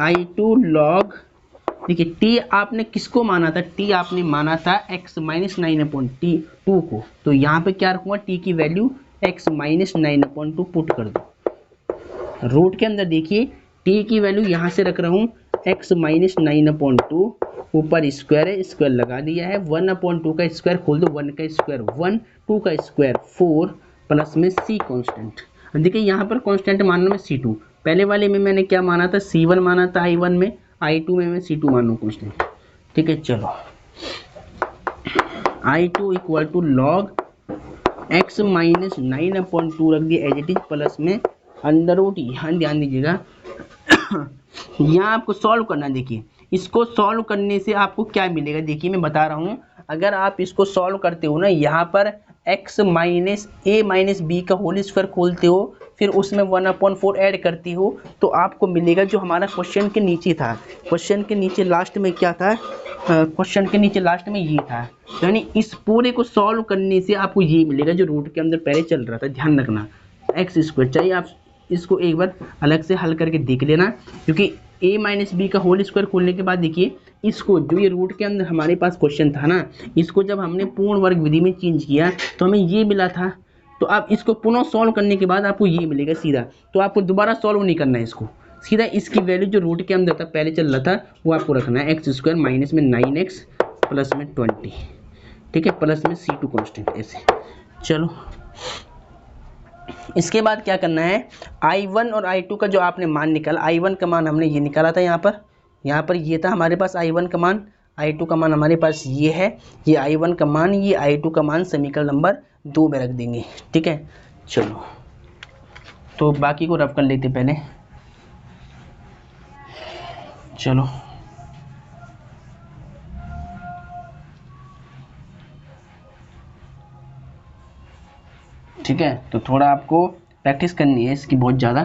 I2 लॉग, देखिए टी आपने किसको माना था, टी आपने माना था x माइनस 9/2 को, तो यहाँ पे क्या रखूंगा, टी की वैल्यू x माइनस 9/2 पुट कर दो। रूट के अंदर देखिए टी की वैल्यू यहाँ से रख रहा हूँ x माइनस 9/2, ऊपर स्क्वायर है, स्क्वायर लगा दिया है, 1/2 का स्क्वायर खोल दो, 1 का स्क्वायर 1, 2 का स्क्वायर 4, प्लस में c कांस्टेंट। अब देखिए यहाँ पर कांस्टेंट मानना मैं c2, पहले वाले में मैंने क्या माना था, c1 माना था I1 में, I2 में मैं c2 मानू कांस्टेंट। ठीक है, चलो I2 equal to log x minus 9/2 रख दिया एज इट इज, प्लस में अंडर रूट, यहाँ ध्यान दीजिएगा यहाँ आपको सॉल्व करना। देखिए इसको सॉल्व करने से आपको क्या मिलेगा, देखिए मैं बता रहा हूँ, अगर आप इसको सॉल्व करते हो ना, यहाँ पर x minus a minus b का होल स्क्वायर खोलते हो, फिर उसमें 1/4 ऐड करती हो, तो आपको मिलेगा जो हमारा क्वेश्चन के नीचे था, क्वेश्चन के नीचे लास्ट में क्या था, क्वेश्चन के नीचे लास्ट में ये था, यानी इस पूरे को सॉल्व करने से आपको ये मिलेगा जो रूट के अंदर पहले चल रहा था। ध्यान रखना एक्स स्क्वायर, चाहिए आप इसको एक बार अलग से हल करके देख लेना, क्योंकि a माइनस बी का होल स्क्वायर खोलने के बाद देखिए इसको, जो ये रूट के अंदर हमारे पास क्वेश्चन था ना, इसको जब हमने पूर्ण वर्ग विधि में चेंज किया तो हमें ये मिला था, तो आप इसको पुनः सॉल्व करने के बाद आपको ये मिलेगा सीधा, तो आपको दोबारा सॉल्व नहीं करना है इसको, सीधा इसकी वैल्यू जो रूट के अंदर था पहले चल रहा था वो आपको रखना है, एक्स स्क्वायर माइनस में 9x प्लस में 20। ठीक है, प्लस में c2 कांस्टेंट ऐसे। चलो इसके बाद क्या करना है, I1 और I2 का जो आपने मान निकाला, I1 का मान हमने ये निकाला था, यहाँ पर ये था हमारे पास I1 का मान, I2 का मान हमारे पास ये है, ये I1 का मान, ये I2 का मान समीकरण नंबर 2 में रख देंगे। ठीक है, चलो तो बाकी को रफ कर लेते पहले। चलो ठीक है, तो थोड़ा आपको प्रैक्टिस करनी है इसकी बहुत ज़्यादा,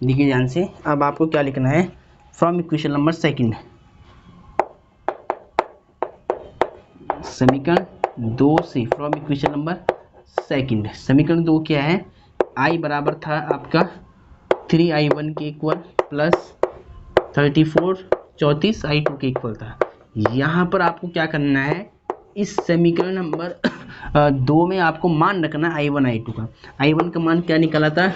देखिए ध्यान से। अब आपको क्या लिखना है, फ्रॉम इक्वेशन नंबर सेकंड, समीकरण 2 से, फ्रॉम इक्वेशन नंबर सेकंड, समीकरण 2 क्या है, I बराबर था आपका 3I1 के इक्वल प्लस 34 I2 के इक्वल था। यहाँ पर आपको क्या करना है, इस समीकरण नंबर 2 में आपको मान रखना I1 I2 का। I1 का मान क्या निकाला था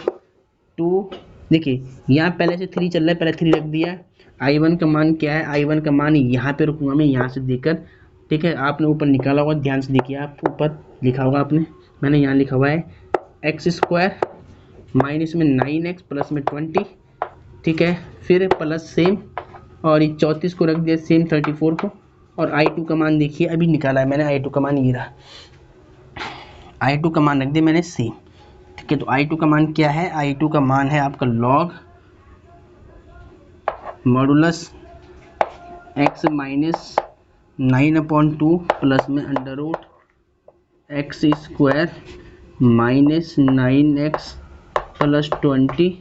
2, देखिए यहाँ पहले से 3 चल रहा है, पहले 3 रख दिया। I1 का मान क्या है, I1 का मान यहाँ पे रुकूंगा मैं, यहाँ से देकर, ठीक है, आपने ऊपर निकाला होगा, ध्यान से देखिए, आप ऊपर लिखा होगा आपने, मैंने यहाँ लिखा हुआ है एक्स स्क्वायर माइनस में 9x प्लस में 20। ठीक है, फिर प्लस सेम, और ये 34 को रख दिया सेम 34 को, और I2 का मान देखिए अभी निकाला है मैंने, I2 का मान ये रहा, I2 का मान रख दिया मैंने सेम। ठीक है, तो I2 का मान क्या है, I2 का मान है आपका log modulus x minus 9/2 plus में under root x square minus 9x plus 20।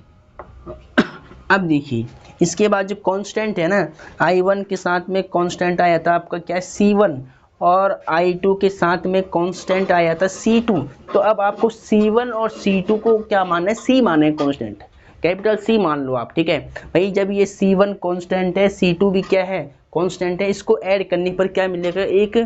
अब देखिए इसके बाद जो कांस्टेंट है ना, I1 के साथ में कांस्टेंट आया था आपका क्या, C1, और I2 के साथ में कांस्टेंट आया था C2। तो अब आपको C1 और C2 को क्या मानना है, C माना है कांस्टेंट, कैपिटल C मान लो आप। ठीक है भाई, जब ये C1 कांस्टेंट है, C2 भी क्या है कांस्टेंट है, इसको ऐड करने पर क्या मिलेगा, एक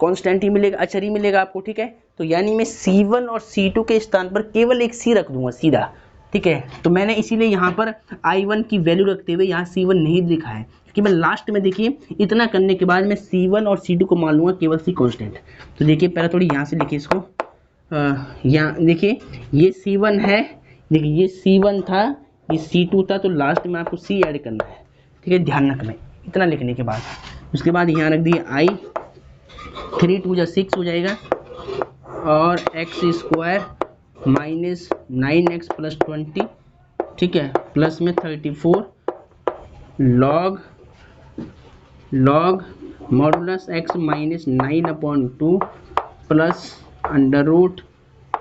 कांस्टेंट ही मिलेगा, अचर ही मिलेगा आपको। ठीक है, तो यानी मैं C1 और C2 के स्थान पर केवल एक C रख दूंगा सीधा। ठीक है, तो मैंने इसीलिए यहाँ पर I1 की वैल्यू रखते हुए यहाँ C1 नहीं लिखा है, क्योंकि मैं लास्ट में देखिए इतना करने के बाद मैं C1 और C2 को मान लूँगा केवल C कांस्टेंट। तो देखिए पहले थोड़ी यहाँ से लिखिए इसको, यहाँ देखिए ये C1 है, देखिए ये C1 था, ये C2 था, तो लास्ट में आपको C ऐड करना है। ठीक है, ध्यान रखना है इतना लिखने के बाद, उसके बाद यहाँ रख दिए I, 3 2 जा 6 हो जाएगा, और x square minus 9x plus 20। ठीक है, प्लस में 34 log modulus x minus 9/2 plus under root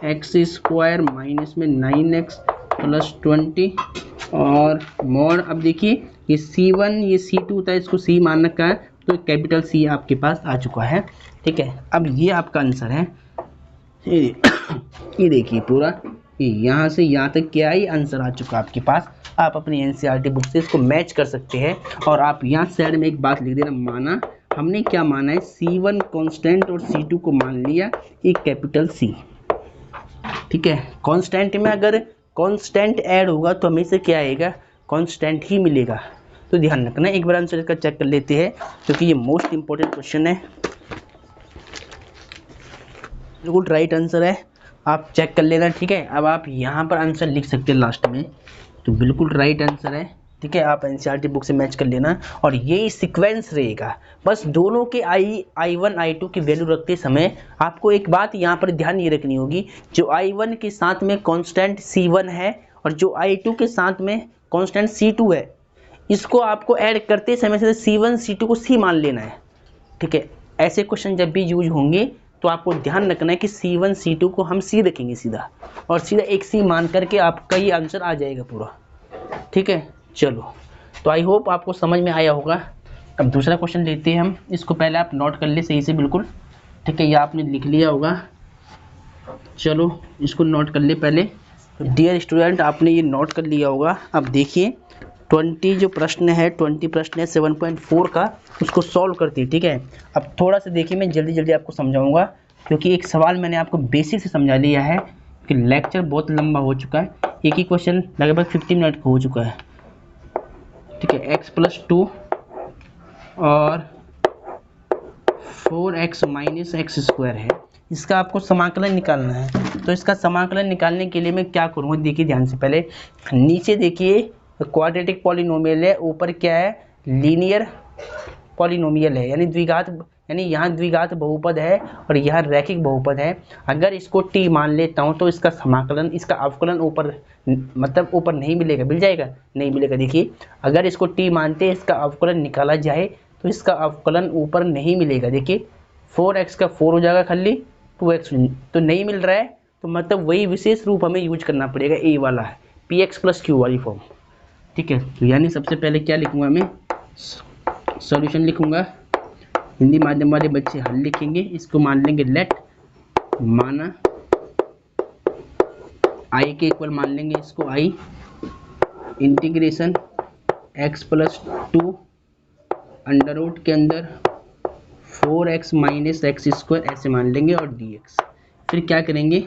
x square minus में 9x प्लस 20, और मॉड, अब देखिए ये C1 ये C2 था, इसको C मान रखा है, तो कैपिटल C आपके पास आ चुका है। ठीक है, अब ये आपका आंसर है, ये देखिए पूरा यहाँ से यहाँ तक क्या ही आंसर आ चुका आपके पास। आप अपनी एनसीईआरटी बुक से इसको मैच कर सकते हैं। और आप यहाँ साइड में एक बात लिख देना, माना, हमने क्या माना है, C1 कांस्टेंट और C2 को मान लिया एक कैपिटल C। ठीक है, कांस्टेंट में अगर कांस्टेंट ऐड होगा तो हमेशा क्या आएगा, कांस्टेंट ही मिलेगा। तो ध्यान रखना, एक बार आंसर इसका चेक कर लेते हैं क्योंकि ये मोस्ट इंपॉर्टेंट क्वेश्चन है। बिल्कुल राइट आंसर है, आप चेक कर लेना। ठीक है, अब आप यहाँ पर आंसर लिख सकते हैं लास्ट में, तो बिल्कुल राइट आंसर है। ठीक है, आप एनसीईआरटी बुक से मैच कर लेना और यही सीक्वेंस रहेगा। बस दोनों के I1 I2 की वैल्यू रखते समय आपको एक बात यहाँ पर ध्यान ये रखनी होगी, जो I1 के साथ में कांस्टेंट C1 है और जो I2 के साथ में कांस्टेंट C2 है, इसको आपको ऐड करते समय से C1 C2 को C मान लेना है। ठीक है, ऐसे क्वेश्चन जब भी यूज होंगे तो आपको ध्यान रखना है कि C1 C2 को हम C रखेंगे सीधा, और सीधा एक C मान करके आपका ये आंसर आ जाएगा पूरा। ठीक है, चलो, तो आई होप आपको समझ में आया होगा। अब दूसरा क्वेश्चन लेते हैं हम, इसको पहले आप नोट कर ले सही से बिल्कुल। ठीक है, ये आपने लिख लिया होगा, चलो इसको नोट कर ले पहले। तो डियर स्टूडेंट, आपने ये नोट कर लिया होगा। अब देखिए 20 जो प्रश्न है, 20 प्रश्न है 7.4 का, उसको सॉल्व करते हैं। ठीक है, अब थोड़ा सा देखिए, मैं जल्दी जल्दी आपको समझाऊंगा क्योंकि एक सवाल मैंने आपको बेसिक से समझा लिया है कि लेक्चर बहुत लंबा हो चुका है, एक ही क्वेश्चन लगभग 15 मिनट का हो चुका है। ठीक है, x+2 और 4x - x² है, इसका आपको समाकलन निकालना है। तो इसका समाकलन निकालने के लिए मैं क्या करूँगा, देखिए ध्यान से, पहले नीचे देखिए क्वाड्रेटिक पॉलिनोमियल है, ऊपर क्या है, लीनियर पॉलिनोमियल है, यानी द्विघात, यानी यहाँ द्विघात बहुपद है और यहाँ रैखिक बहुपद है। अगर इसको t मान लेता हूँ तो इसका समाकलन, इसका अवकलन ऊपर, मतलब ऊपर नहीं मिलेगा, मिल जाएगा, नहीं मिलेगा। देखिए अगर इसको t मानते इसका अवकलन निकाला जाए तो इसका अवकलन ऊपर नहीं मिलेगा। देखिए 4x का 4 हो जाएगा खाली, 2x तो नहीं मिल रहा है, तो मतलब वही विशेष रूप हमें यूज करना पड़ेगा, a वाला है, px+q वाली फॉर्म। ठीक है, तो यानी सबसे पहले क्या लिखूंगा मैं, सॉल्यूशन लिखूंगा। हिंदी माध्यम वाले बच्चे हल लिखेंगे, इसको मान लेंगे लेट, माना i के इक्वल मान लेंगे इसको i, integration x+2 under root के अंदर 4x - x² ऐसे मान लेंगे और dx। फिर क्या करेंगे,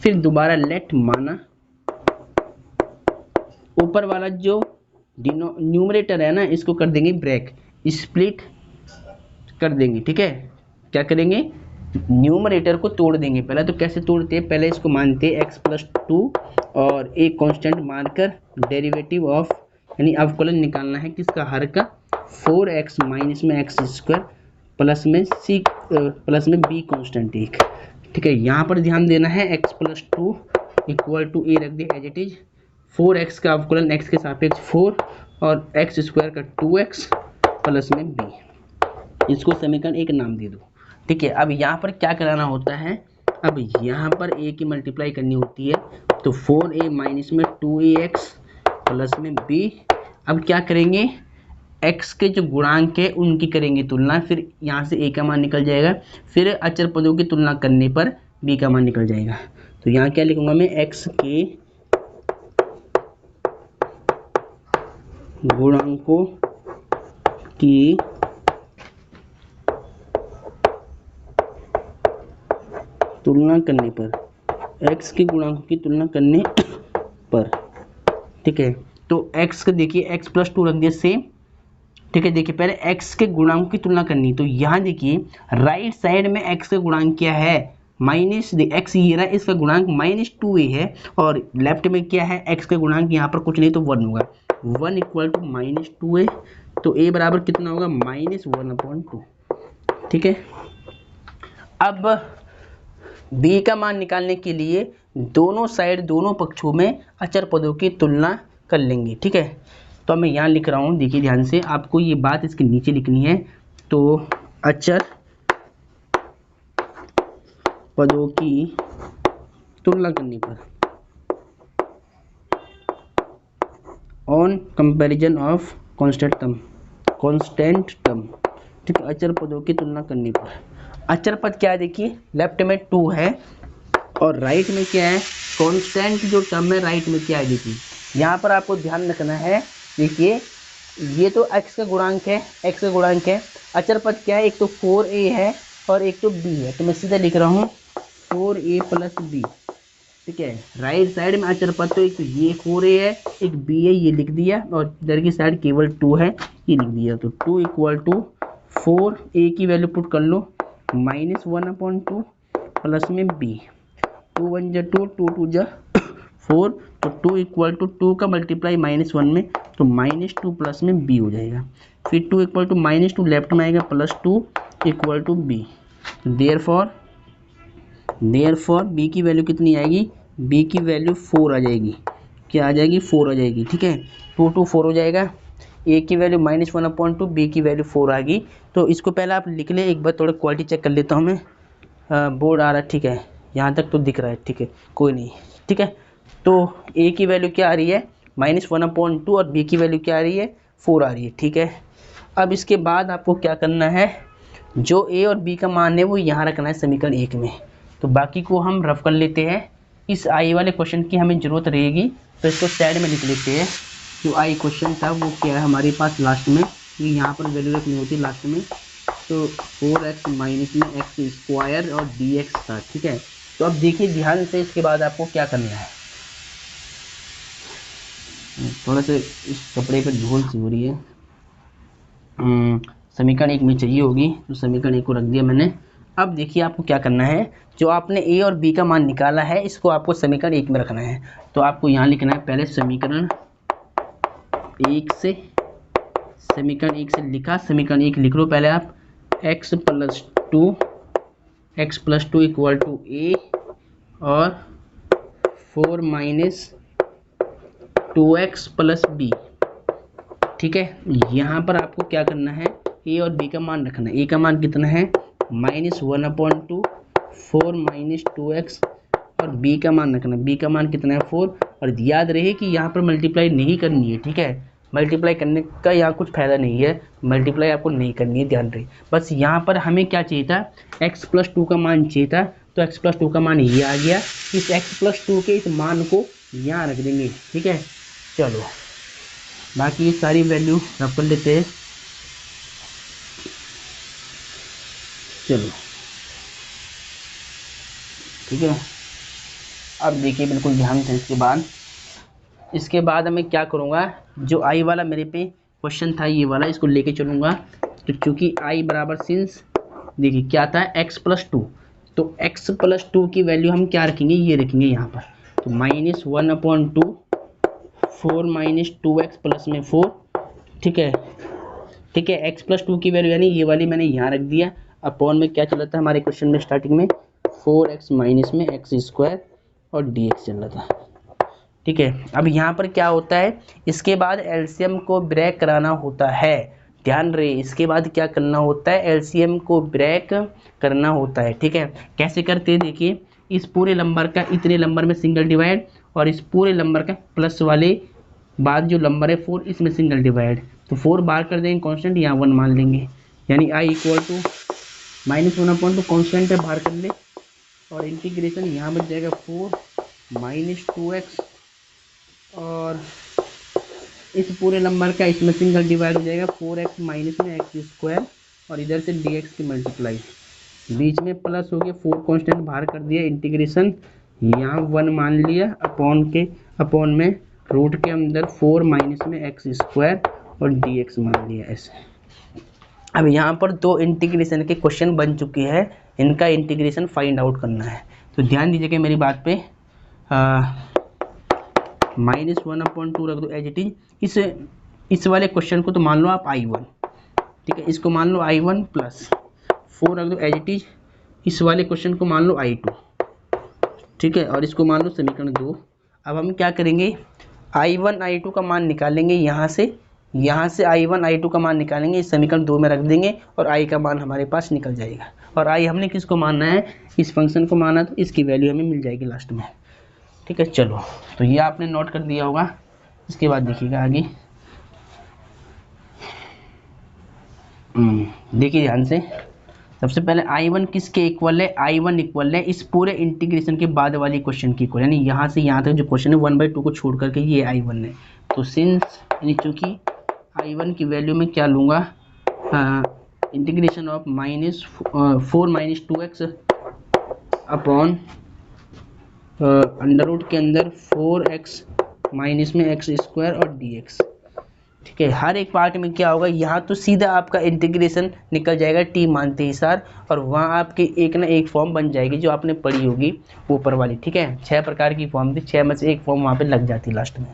फिर दोबारा लेट, माना ऊपर वाला जो न्यूमरेटर है ना, इसको कर देंगे ब्रेक, स्प्लिट कर देंगे। ठीक है, क्या करेंगे, न्यूमरेटर को तोड़ देंगे। पहले तो कैसे तोड़ते हैं, पहले इसको मानते हैं x+2 और एक कांस्टेंट मानकर डेरिवेटिव ऑफ, यानी अवकलन निकालना है किसका, हर का, 4x - x² प्लस में b कांस्टेंट एक। ठीक है, यहाँ पर ध्यान देना है, x+2 इक्वल टू a रख दे एज इट इज, 4x का अवकलन x के सापेक्ष 4 और x² का 2x प्लस में b, इसको समीकरण एक नाम दे दो। ठीक है, अब यहाँ पर क्या कराना होता है, अब यहाँ पर a की मल्टीप्लाई करनी होती है, तो 4a माइनस में 2ax प्लस में b। अब क्या करेंगे, x के जो गुणांक है उनकी करेंगे तुलना, फिर यहाँ से a का मान निकल जाएगा, फिर अचर पदों की तुलना करने पर b का मान निकल जाएगा। तो यहाँ क्या लिखूंगा मैं, x के गुणांकों की तुलना करने पर, x के गुणांकों की तुलना करने पर। ठीक है, तो x का देखिए x+2 रख दिया सेम। ठीक है, देखिए पहले x के गुणांकों की तुलना करनी, तो यहाँ देखिए राइट साइड में x का गुणांक क्या है, माइनस x, ये रहा इसका गुणांक -2a है, और लेफ्ट में क्या है, x का गुणांक यहाँ पर कुछ नहीं तो 1 होगा, 1 इक्वल टू -2a, तो a बराबर कितना होगा, -1/2। ठीक है, अब b का मान निकालने के लिए दोनों साइड, दोनों पक्षों में अचर पदों की तुलना कर लेंगे। ठीक है, तो मैं यहाँ लिख रहा हूँ, देखिए ध्यान से, आपको ये बात इसके नीचे लिखनी है। तो अचर पदों की तुलना करने पर, on comparison of constant term. ठीक है, अचर पदों की तुलना करने पर, अचर पद क्या है, देखिए लेफ्ट में 2 है और राइट में क्या है, कांस्टेंट जो टर्म है राइट में क्या है देखिए, यहाँ पर आपको ध्यान रखना है। देखिए ये तो x का गुणांक है, x का गुणांक है। अचर पद क्या है, एक तो 4a है और एक तो b है, तो मैं सीधा लिख रहा हूँ 4a प्लस b। ठीक है, राइट साइड में अचर पद तो एक तो ये 4a है, एक b है, ये लिख दिया, और इधर की साइड केवल 2 है, ये लिख दिया। तो 2 इक्वल टू 4a की वैल्यू पुट कर लो -1/2 प्लस में b, 2 1 जा 2, 2 2 जा 4, तो 2 इक्वल टू 2 का मल्टीप्लाई -1 में, तो -2 प्लस में b हो जाएगा। फिर 2 इक्वल टू -2 लेफ्ट में आएगा, +2 equal to b। Therefore b की वैल्यू कितनी आएगी, b की वैल्यू 4 आ जाएगी। क्या आ जाएगी, 4 आ जाएगी। ठीक है, 2 2 4 हो जाएगा। a की वैल्यू -1/2, b की वैल्यू 4 आ गई। तो इसको पहले आप लिख ले, एक बार थोड़ा क्वालिटी चेक कर लेता हूँ मैं। बोर्ड आ रहा है, ठीक है, यहाँ तक तो दिख रहा है, ठीक है, कोई नहीं। ठीक है, तो a की वैल्यू क्या आ रही है, -1/2, और b की वैल्यू क्या आ रही है, 4 आ रही है। ठीक है, अब इसके बाद आपको क्या करना है, जो a और b का मान है वो यहाँ रखना है समीकरण 1 में। तो बाकी को हम रफ कर लेते हैं। इस i वाले क्वेश्चन की हमें ज़रूरत रहेगी, तो इसको साइड में लिख लेते हैं। जो i क्वेश्चन था वो क्या है हमारे पास लास्ट में, ये यहाँ पर वैल्यू रखनी होती है लास्ट में। तो 4x माइनस में x स्क्वायर और dx था। ठीक है, तो अब देखिए ध्यान से, इसके बाद आपको क्या करना है। थोड़ा सा इस कपड़े पर धूल सी हो रही है। समीकरण 1 में चाहिए होगी, तो समीकरण 1 को रख दिया मैंने। अब देखिए आपको क्या करना है, जो आपने a और b का मान निकाला है इसको आपको समीकरण 1 में रखना है। तो आपको यहाँ लिखना है पहले समीकरण 1 से, समीकरण 1 से लिखा, समीकरण 1 लिख लो पहले आप। x प्लस 2 इक्वल टू a और 4 माइनस 2x प्लस b। ठीक है, यहाँ पर आपको क्या करना है, a और b का मान रखना है। a का मान कितना है, -1/2, 4 माइनस 2x, और b का मान रखना है, b का मान कितना है, 4। और याद रहे कि यहाँ पर मल्टीप्लाई नहीं करनी है। ठीक है, मल्टीप्लाई करने का यहाँ कुछ फायदा नहीं है, मल्टीप्लाई आपको नहीं करनी है, ध्यान रहे। बस यहाँ पर हमें क्या चाहिए था, x प्लस 2 का मान चाहिए था, तो x प्लस 2 का मान ये आ गया। इस x प्लस 2 के इस मान को यहाँ रख देंगे। ठीक है, चलो बाकी ये सारी वैल्यू रख कर लेते हैं। चलो ठीक है, अब देखिए बिल्कुल ध्यान से। इसके बाद मैं क्या करूँगा, जो आई वाला मेरे पे क्वेश्चन था ये वाला, इसको लेके चलूँगा। तो चूँकि आई बराबर सिंस देखिए क्या था, x प्लस 2, तो x प्लस 2 की वैल्यू हम क्या रखेंगे, ये रखेंगे यहाँ पर। तो -1/2, 4 माइनस 2x प्लस में 4। ठीक है, ठीक है, x प्लस 2 की वैल्यू यानी ये वाली मैंने यहाँ रख दिया। अपॉन में क्या चल रहा था हमारे क्वेश्चन में स्टार्टिंग में, 4x माइनस में x स्क्वायर और dx चल रहा था। ठीक है, अब यहाँ पर क्या होता है, इसके बाद एलसीएम को ब्रेक कराना होता है। ध्यान रहे, इसके बाद क्या करना होता है, एलसीएम को ब्रेक करना होता है। ठीक है, कैसे करते हैं देखिए, इस पूरे नंबर का इतने नंबर में सिंगल डिवाइड, और इस पूरे नंबर का प्लस वाले बाद जो नंबर है 4, इसमें सिंगल डिवाइड। तो 4 बाहर कर देंगे कांस्टेंट, यहाँ 1 मान लेंगे, यानी i इक्वल टू -1/2 कांस्टेंट है, बाहर कर ले, और इंटीग्रेशन यहाँ बच जाएगा 4 माइनस 2x, और इस पूरे नंबर का इसमें सिंगल डिवाइड हो जाएगा, 4x माइनस में x स्क्वायर, और इधर से dx की मल्टीप्लाई, बीच में प्लस हो गया, 4 कांस्टेंट बाहर कर दिया, इंटीग्रेशन यहाँ 1 मान लिया, अपॉन में रूट के अंदर 4 माइनस में x स्क्वायर और dx मान लिया ऐसे। अब यहाँ पर 2 इंटीग्रेशन के क्वेश्चन बन चुके हैं, इनका इंटीग्रेशन फाइंड आउट करना है। तो ध्यान दीजिएगा मेरी बात पे, -1/2 रख दो एज इट इज। इस वाले क्वेश्चन को तो मान लो आप I1, ठीक है, इसको मान लो I1 प्लस 4 रख दो एज इट इज। इस वाले क्वेश्चन को मान लो I2, ठीक है, और इसको मान लो समीकरण 2। अब हम क्या करेंगे, I1 I2 का मान निकालेंगे, यहाँ से I1 I2 का मान निकालेंगे, इस समीकरण 2 में रख देंगे, और I का मान हमारे पास निकल जाएगा। और I हमने किसको मानना है, इस फंक्शन को माना, तो इसकी वैल्यू हमें मिल जाएगी लास्ट में। ठीक है, चलो तो ये आपने नोट कर दिया होगा। इसके बाद देखिएगा आगे, देखिए ध्यान से, सबसे पहले I1 किसके इक्वल है, I1 इक्वल है इस पूरे इंटीग्रेशन के बाद वाली क्वेश्चन की इक्वल, यानी यहाँ से यहाँ तक जो क्वेश्चन है 1/2 को छोड़ करके ये I1 है। तो सिंस यानी चूँकि I1 की वैल्यू में क्या लूँगा, integration of -4 - 2x upon under root के अंदर 4x माइनस में x² और dx। ठीक है, हर एक पार्ट में क्या होगा, यहाँ तो सीधा आपका इंटीग्रेशन निकल जाएगा t मानते ही सार, और वहाँ आपकी एक ना एक फॉर्म बन जाएगी जो आपने पढ़ी होगी ऊपर वाली। ठीक है, 6 प्रकार की फॉर्म थी, 6 में से एक फॉर्म वहाँ पे लग जाती लास्ट में।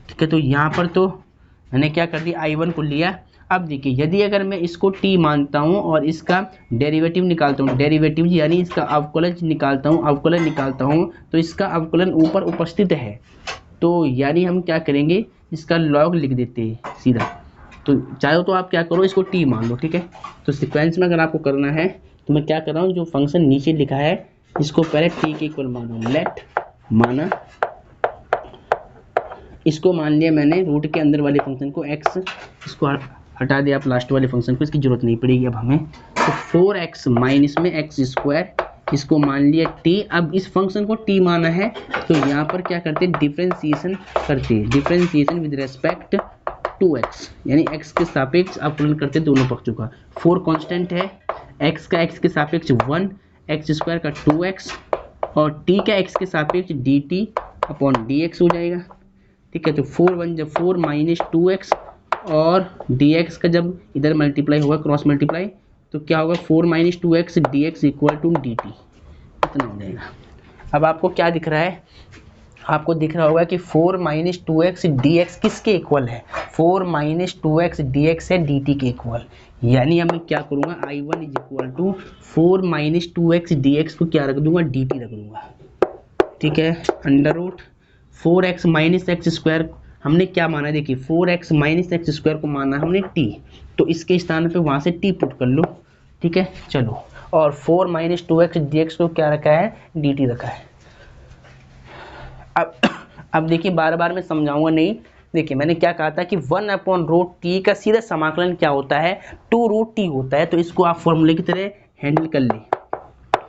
ठीक है, तो यहाँ पर तो मैंने क्या कर दिया, I1 को लिया। अब देखिए, यदि अगर मैं इसको t मानता हूँ और इसका डेरिवेटिव निकालता हूँ, डेरिवेटिव यानी इसका अवकलन निकालता हूँ, तो इसका अवकलन ऊपर उपस्थित है, तो यानी हम क्या करेंगे, इसका लॉग लिख देते हैं सीधा। तो चाहे तो आप क्या करो, इसको t मान लो। ठीक है, तो सीक्वेंस में अगर आपको करना है तो मैं क्या कर रहा हूँ, जो फंक्शन नीचे लिखा है इसको पहले t के इक्वल मानो, लेट माना, इसको मान लिया मैंने रूट के अंदर वाले फंक्शन को x, इसको हटा दिया आप लास्ट वाले फंक्शन को, इसकी जरूरत नहीं पड़ेगी अब हमें। तो 4x माइनस में x², इसको मान लिया t। अब इस फंक्शन को t माना है तो यहाँ पर क्या करते हैं, डिफरेंशिएशन करते हैं, differentiation with respect to x, यानी x के सापेक्ष अवकलन करते हैं दोनों पक्षों का। 4 कांस्टेंट है, x का x के सापेक्ष 1, x² का 2x और t का x के सापेक्ष dt अपॉन dx हो जाएगा। ठीक है, तो 4 1 जब 4 माइनस 2x और dx का जब इधर मल्टीप्लाई होगा, क्रॉस मल्टीप्लाई, तो क्या होगा, 4 minus 2x dx equal to dt, इतना हो जाएगा। अब आपको क्या दिख रहा है, आपको दिख रहा होगा कि 4 माइनस 2x dx किसके इक्वल है, 4 माइनस 2x dx है dt के इक्वल। यानी अब मैं क्या करूँगा, I1 is equal to 4 minus 2x dx को क्या रख दूंगा, dt रख दूंगा। ठीक है, under root 4x minus x² हमने क्या माना, देखिए 4x माइनस x² को माना हमने t, तो इसके स्थान पे वहाँ से t पुट कर लो। ठीक है, चलो, और 4 माइनस 2x dx को क्या रखा है, dt रखा है। अब देखिए, बार बार मैं समझाऊंगा नहीं। देखिए, मैंने क्या कहा था कि 1/√t का सीधा समाकलन क्या होता है, 2√t होता है। तो इसको आप फॉर्मूले की तरह हैंडल कर ले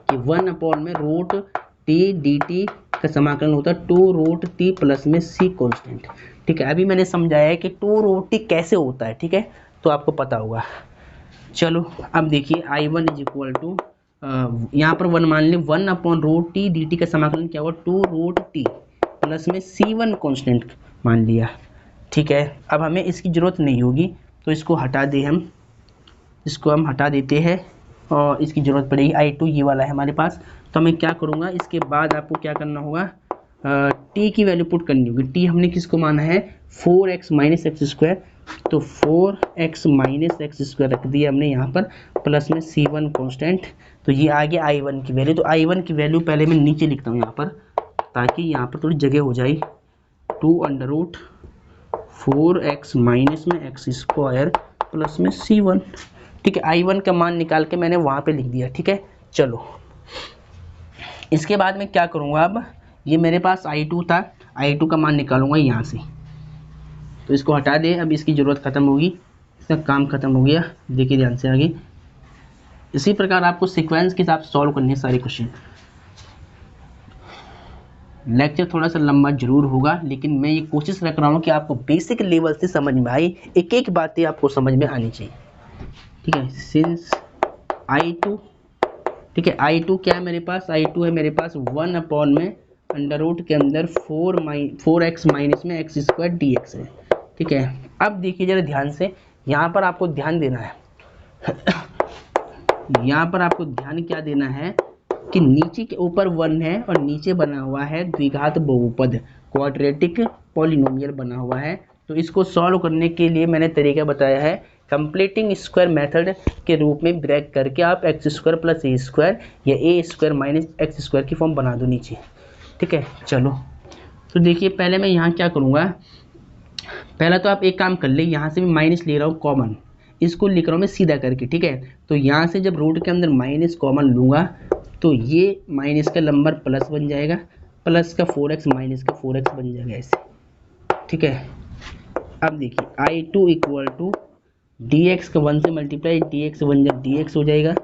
कि 1/√t dt का समाकलन होता है 2√t प्लस में c कांस्टेंट। ठीक है, अभी मैंने समझाया है कि 2√t कैसे होता है। ठीक है, तो आपको पता होगा। चलो, अब देखिए, I1 इज इक्वल टू, यहाँ पर 1 मान लें, 1/√t dt का समाकलन क्या हुआ, 2√t प्लस में c1 कांस्टेंट मान लिया। ठीक है, अब हमें इसकी ज़रूरत नहीं होगी तो इसको हटा दें हम, इसको हम हटा देते हैं और इसकी ज़रूरत पड़ेगी I2, ये वाला है हमारे पास। तो मैं क्या करूँगा, इसके बाद आपको क्या करना होगा, t की वैल्यू पुट करनी होगी। t हमने किसको माना है, 4x माइनस x², तो 4x माइनस x² रख दिया हमने यहाँ पर, प्लस में c1 कांस्टेंट। तो ये आ गया I1 की वैल्यू। तो I1 की वैल्यू पहले मैं नीचे लिखता हूँ यहाँ पर, ताकि यहाँ पर थोड़ी जगह हो जाए, 2/4x माइनस में x² प्लस में c1। ठीक है, I1 का मान निकाल के मैंने वहाँ पे लिख दिया। ठीक है, चलो, इसके बाद मैं क्या करूँगा, अब ये मेरे पास I2 था, I2 का मान निकालूंगा यहाँ से, तो इसको हटा दे, अब इसकी ज़रूरत ख़त्म होगी, इसका काम ख़त्म हो गया। देखिए ध्यान से आगे, इसी प्रकार आपको सीक्वेंस के हिसाब से सॉल्व करने हैं सारे क्वेश्चन। लेक्चर थोड़ा सा लंबा जरूर होगा, लेकिन मैं ये कोशिश रख रहा हूँ कि आपको बेसिक लेवल से समझ में आई, एक एक बातें आपको समझ में आनी चाहिए। ठीक है, सिंस I2, ठीक है, I2 क्या है मेरे पास, I2 है मेरे पास 1 में अंडर रूट के अंदर 4x माइनस में x² dx है। ठीक है, अब देखिए जरा ध्यान से, यहाँ पर आपको ध्यान देना है यहाँ पर आपको ध्यान क्या देना है कि नीचे के ऊपर 1 है और नीचे बना हुआ है द्विघात बहुपद, क्वाड्रेटिक पॉलिनोमियल बना हुआ है। तो इसको सॉल्व करने के लिए मैंने तरीका बताया है कंप्लीटिंग स्क्वायर मेथड के रूप में ब्रेक करके आप x² प्लस a² या a² माइनस x² की फॉर्म बना दो नीचे। ठीक है, चलो, तो देखिए पहले मैं यहाँ क्या करूँगा, पहला तो आप एक काम कर ले, यहाँ से मैं माइनस ले रहा हूँ कॉमन, इसको लिख रहा हूँ मैं सीधा करके। ठीक है, तो यहाँ से जब रूट के अंदर माइनस कॉमन लूँगा तो ये माइनस का नंबर प्लस बन जाएगा, प्लस का 4x माइनस का 4x बन जाएगा ऐसे। ठीक है, अब देखिए I2 इक्वल टू dx का 1 से मल्टीप्लाई dx 1 जब dx हो जाएगा,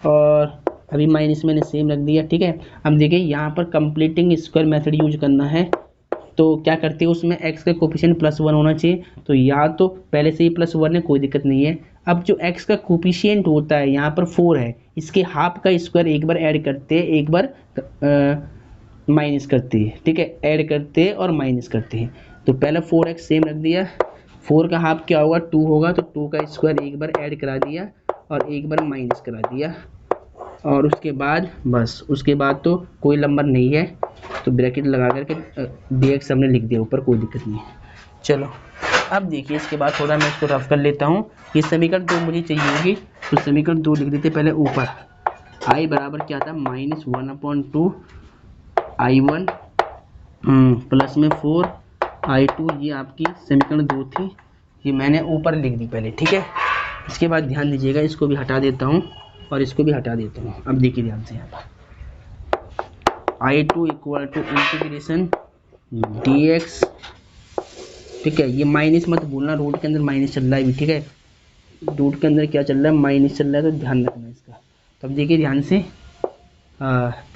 और अभी माइनस मैंने सेम रख दिया, ठीक है। अब देखिए यहाँ पर कंप्लीटिंग स्क्वायर मेथड यूज करना है, तो क्या करते हैं उसमें x का कोफिशिएंट +1 होना चाहिए, तो या तो पहले से ही +1 है, कोई दिक्कत नहीं है। अब जो x का कोफिशिएंट होता है यहाँ पर 4 है, इसके हाफ का स्क्वायर एक बार ऐड करते हैं, एक बार माइनस करते हैं, ठीक है, ऐड करते हैं और माइनस करते हैं। तो पहले 4x सेम रख दिया, 4 का हाफ क्या होगा 2 होगा, तो 2 का स्क्वायर एक बार ऐड करा दिया और एक बार माइनस करा दिया, और उसके बाद बस, उसके बाद तो कोई नंबर नहीं है, तो ब्रैकेट लगा करके dx हमने लिख दिया ऊपर, कोई दिक्कत नहीं है। चलो अब देखिए इसके बाद थोड़ा मैं इसको रफ कर लेता हूँ। ये समीकरण 2 मुझे चाहिए होगी, तो समीकरण 2 लिख देते पहले ऊपर। i बराबर क्या था -1/2 i1 प्लस में 4 i2, ये आपकी समीकरण 2 थी, ये मैंने ऊपर लिख दी पहले, ठीक है। इसके बाद ध्यान दीजिएगा, इसको भी हटा देता हूँ और इसको भी हटा देता हूँ। अब देखिए ध्यान से, यहाँ पर i2 equal to integration dx, ठीक है। ये माइनस मत भूलना, रूट के अंदर माइनस चल रहा है भी, ठीक है, रूट के अंदर क्या चल रहा है, माइनस चल रहा है, तो ध्यान रखना इसका। तब देखिए ध्यान से,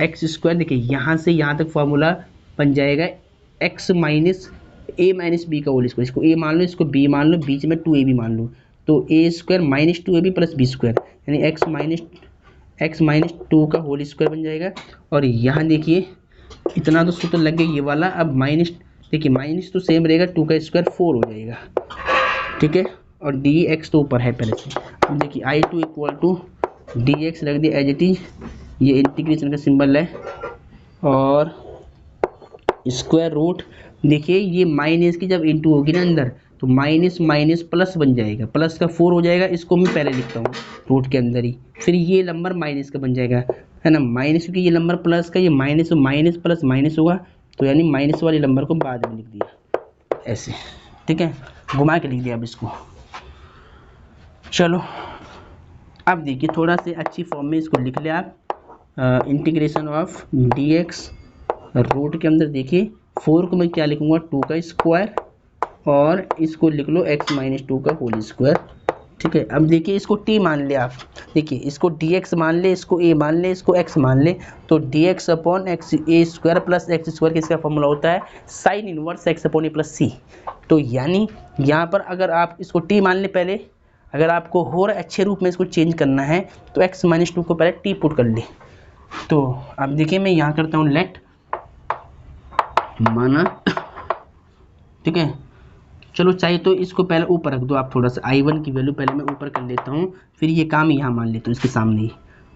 एक्स स्क्वायर, देखिए यहाँ से यहाँ तक फॉर्मूला बन जाएगा x माइनस ए माइनस बी का होल स्क्वायर, इसको a मान लो, इसको b मान लो, बीच में 2ab मान लो, तो a square minus 2ab plus b square, यानी x माइनस 2 का होल स्क्वायर बन जाएगा। और यहाँ देखिए इतना तो सूत्र लग गया ये वाला, अब माइनस, देखिए माइनस तो सेम रहेगा, 2 का स्क्वायर 4 हो जाएगा, ठीक है, और dx तो ऊपर है पहले से। अब देखिए i2 इक्वल टू dx रख दिया एज इट इज, ये इंटीग्रेशन का सिंबल है, और स्क्वायर रूट, देखिए ये माइनस की जब इंटू होगी ना अंदर, तो माइनस माइनस प्लस बन जाएगा, प्लस का 4 हो जाएगा, इसको मैं पहले लिखता हूँ रूट के अंदर ही, फिर ये नंबर माइनस का बन जाएगा, है ना, माइनस, क्योंकि ये नंबर प्लस का, ये माइनस, माइनस प्लस माइनस होगा, तो यानी माइनस वाले नंबर को बाद में लिख दिया ऐसे, ठीक है, घुमा के लिख दिया अब इसको। चलो अब देखिए थोड़ा से अच्छी फॉर्म में इसको लिख ले आप, इंटीग्रेशन ऑफ dx रूट के अंदर, देखिए 4 को मैं क्या लिखूंगा 2 का स्क्वायर, और इसको लिख लो x माइनस 2 का होल स्क्वायर, ठीक है। अब देखिए इसको t मान ले आप, देखिए इसको dx मान ले, इसको a मान ले, इसको x मान ले, तो dx अपॉन एक्स ए स्क्वायर प्लस एक्स स्क्वायर किसका फॉर्मूला होता है, साइन इनवर्स x अपॉन ए प्लस सी। तो यानी यहाँ पर अगर आप इसको t मान ले पहले, अगर आपको और अच्छे रूप में इसको चेंज करना है तो x माइनस 2 को पहले t पुट कर ले। तो अब देखिए मैं यहाँ करता हूँ लेट माना, ठीक है, चलो चाहिए तो इसको पहले ऊपर रख दो आप, थोड़ा सा i1 की वैल्यू पहले मैं ऊपर कर लेता हूँ, फिर ये काम यहाँ मान लेता हूँ इसके सामने ही,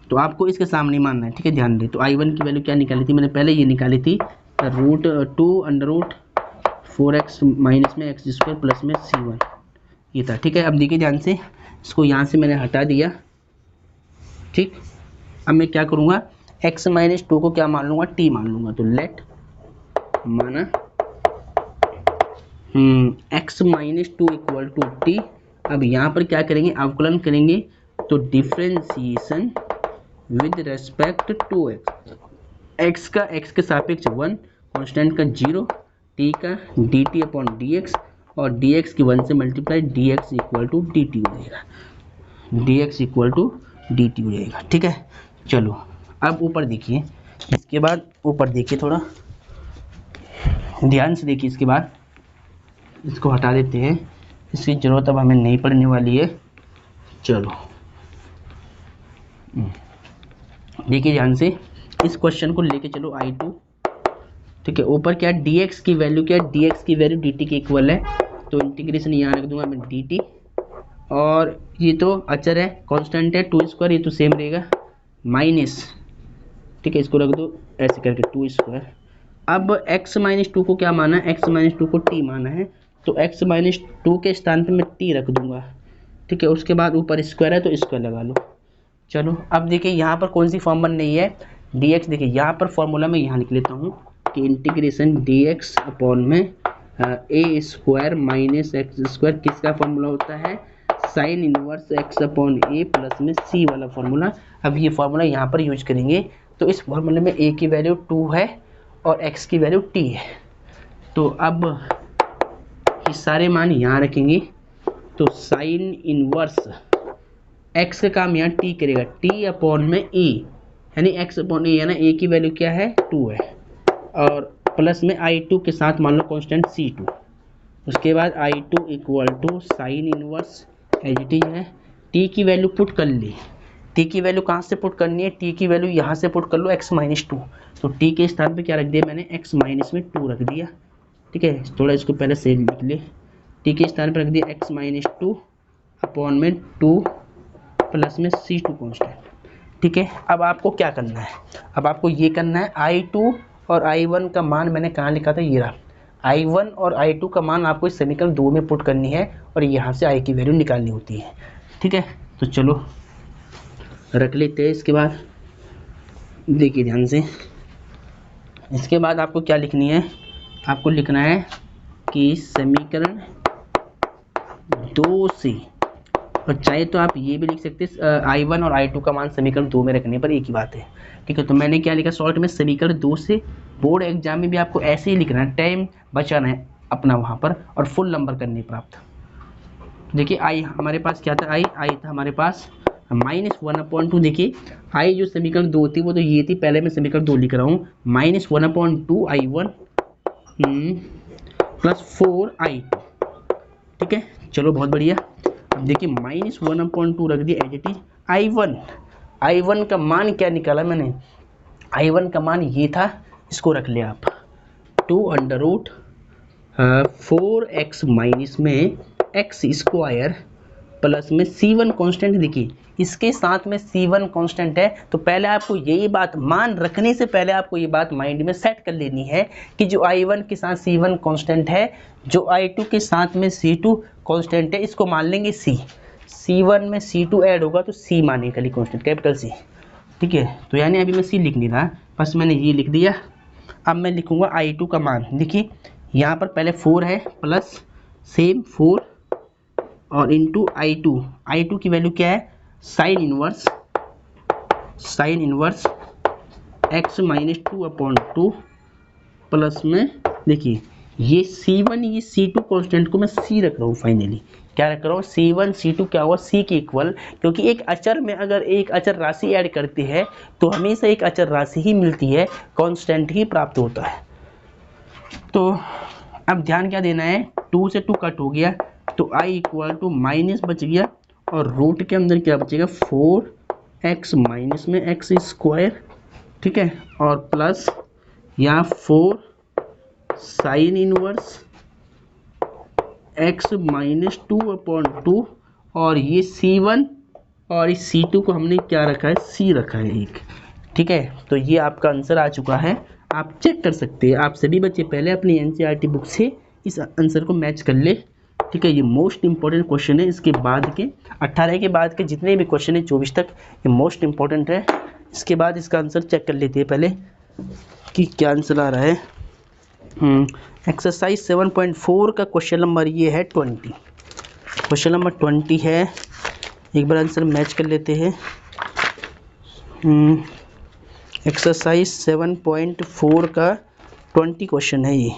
तो आपको इसके सामने ही मानना है, ठीक है, ध्यान दे। तो i1 की वैल्यू क्या निकाली थी मैंने, पहले ये निकाली थी √2 √4x माइनस में एक्स स्क्वायर प्लस में c1, ये था, ठीक है। अब देखिए ध्यान से, इसको यहाँ से मैंने हटा दिया, ठीक। अब मैं क्या करूँगा, x माइनस 2 को क्या मान लूँगा, t मान लूँगा, तो लेट माना x minus 2 equal to t. अब यहाँ पर क्या करेंगे, अवकलन करेंगे, तो differentiation with respect to x का x के सापेक्ष 1, कांस्टेंट का 0, t का dt अपॉन dx, और dx की 1 से multiply, dx equal to dt हो जाएगा, dx इक्वल टू dt हो जाएगा, ठीक है। चलो अब ऊपर देखिए, इसके बाद ऊपर देखिए, थोड़ा ध्यान से देखिए, इसके बाद इसको हटा देते हैं, इसकी ज़रूरत अब हमें नहीं पड़ने वाली है। चलो देखिए ध्यान से, इस क्वेश्चन को लेके चलो i2, ठीक है, ऊपर क्या है dx की वैल्यू, क्या है dx की वैल्यू dt के इक्वल है, तो इंटीग्रेशन यहाँ रख दूंगा मैं dt, और ये तो अचर है, कांस्टेंट है 2 स्क्वायर, ये तो सेम रहेगा, माइनस, ठीक है, इसको रख दो ऐसे करके 2 स्क्वायर। अब x माइनस 2 को क्या माना है, x माइनस 2 को t माना है, तो x माइनस 2 के स्थान पे मैं t रख दूंगा, ठीक है, उसके बाद ऊपर स्क्वायर है तो स्क्वायर लगा लो। चलो अब देखिए यहाँ पर कौन सी फॉर्म बन रही है, dx, देखिए यहाँ पर फॉर्मूला मैं यहाँ लिख लेता हूँ कि इंटीग्रेशन dx अपॉन में ए स्क्वायर माइनस एक्स स्क्वायर किसका फॉर्मूला होता है, साइन इनवर्स x अपॉन ए प्लस में c वाला फॉर्मूला। अब ये फॉर्मूला यहाँ पर यूज करेंगे, तो इस फॉर्मूले में a की वैल्यू 2 है और x की वैल्यू t है, तो अब ये सारे मान यहाँ रखेंगे, तो साइन इनवर्स एक्स का काम यहाँ टी करेगा, टी अपॉन में ए, यानी एक्स अपॉन ए है ना, ए की वैल्यू क्या है 2 है, और प्लस में I2 के साथ मान लो कांस्टेंट C2। उसके बाद I2 equal to sine inverse as it is है, टी की वैल्यू पुट कर ली। टी की वैल्यू कहाँ से पुट करनी है, टी की वैल्यू यहाँ से पुट कर लो x-2। तो टी के स्थान पे क्या रख दिया मैंने, x-2 रख दिया। ठीक है, थोड़ा इसको पहले से लिख ले, टी के स्थान पे रख दिया x-2 अपॉन में 2 प्लस में C2 कॉन्स्टेंट। ठीक है, अब आपको क्या करना है, अब आपको ये करना है I2 और I1 का मान मैंने कहाँ लिखा था, ये रहा। I1 और I2 का मान आपको इस समीकरण 2 में पुट करनी है और यहाँ से I की वैल्यू निकालनी होती है। ठीक है, तो चलो रख लेते हैं। इसके बाद देखिए ध्यान से, इसके बाद आपको क्या लिखनी है, आपको लिखना है कि समीकरण 2 से, और चाहे तो आप ये भी लिख सकते हैं I1 और I2 का मान समीकरण 2 में रखने पर एक ही बात है। ठीक है, तो मैंने क्या लिखा शॉर्ट में, समीकरण 2 से। बोर्ड एग्जाम में भी आपको ऐसे ही लिखना है, टाइम बचाना है अपना वहाँ पर, और फुल नंबर करने प्राप्त। देखिए आई हमारे पास क्या था, आई था हमारे पास -1/2। देखिए आई जो समीकरण 2 थी वो तो ये थी, पहले मैं समीकरण 2 लिख रहा हूँ, -1/2 I1 प्लस 4 I2। ठीक है, चलो बहुत बढ़िया। अब देखिए -1/2 रख दिया एज इट इज। I1 का मान क्या निकाला मैंने, I1 का मान ये था, इसको रख लिया आप 2√4x माइनस में एक्स स्क्वायर प्लस में C1 कांस्टेंट। देखिए इसके साथ में C1 कांस्टेंट है, तो पहले आपको यही बात, मान रखने से पहले आपको ये बात माइंड में सेट कर लेनी है कि जो I1 के साथ C1 कांस्टेंट है, जो I2 के साथ में C2 कांस्टेंट है, इसको मान लेंगे C। C1 में C2 ऐड होगा तो C मानेंगे खाली कांस्टेंट, कैपिटल C। ठीक है, तो यानी अभी मैं C लिख नहीं रहा, बस मैंने ये लिख दिया। अब मैं लिखूंगा I2 का मान। देखिए यहाँ पर पहले 4 है, प्लस सेम 4 और इंटू I2 की वैल्यू क्या है, साइन इनवर्स x-2/2 प्लस में, देखिए ये C1 ये C2 कांस्टेंट को मैं C रख रहा हूँ, फाइनली क्या रख रहा हूँ, C1 C2 क्या हुआ, C के इक्वल, क्योंकि एक अचर में अगर एक अचर राशि ऐड करते हैं तो हमेशा एक अचर राशि ही मिलती है, कांस्टेंट ही प्राप्त होता है। तो अब ध्यान क्या देना है, 2 से 2 कट हो गया, तो I इक्वल टू माइनस बच गया, और रूट के अंदर क्या बचेगा 4x माइनस में एक्स स्क्वायर। ठीक है, और प्लस यहाँ 4 साइन इनवर्स x-2/2, और ये C1 और इस C2 को हमने क्या रखा है, C रखा है एक। ठीक है, तो ये आपका आंसर आ चुका है, आप चेक कर सकते हैं। आप सभी बच्चे पहले अपनी NCERT बुक से इस आंसर को मैच कर ले। ठीक है, ये मोस्ट इंपॉर्टेंट क्वेश्चन है। इसके बाद के 18 के बाद के जितने भी क्वेश्चन है 24 तक, ये मोस्ट इंपॉर्टेंट है। इसके बाद इसका आंसर चेक कर लेते हैं पहले कि क्या आंसर आ रहा है। एक्सरसाइज 7.4 का क्वेश्चन नंबर ये है 20। क्वेश्चन नंबर 20 है, एक बार आंसर मैच कर लेते हैं। एक्सरसाइज 7.4 का 20 क्वेश्चन है ये,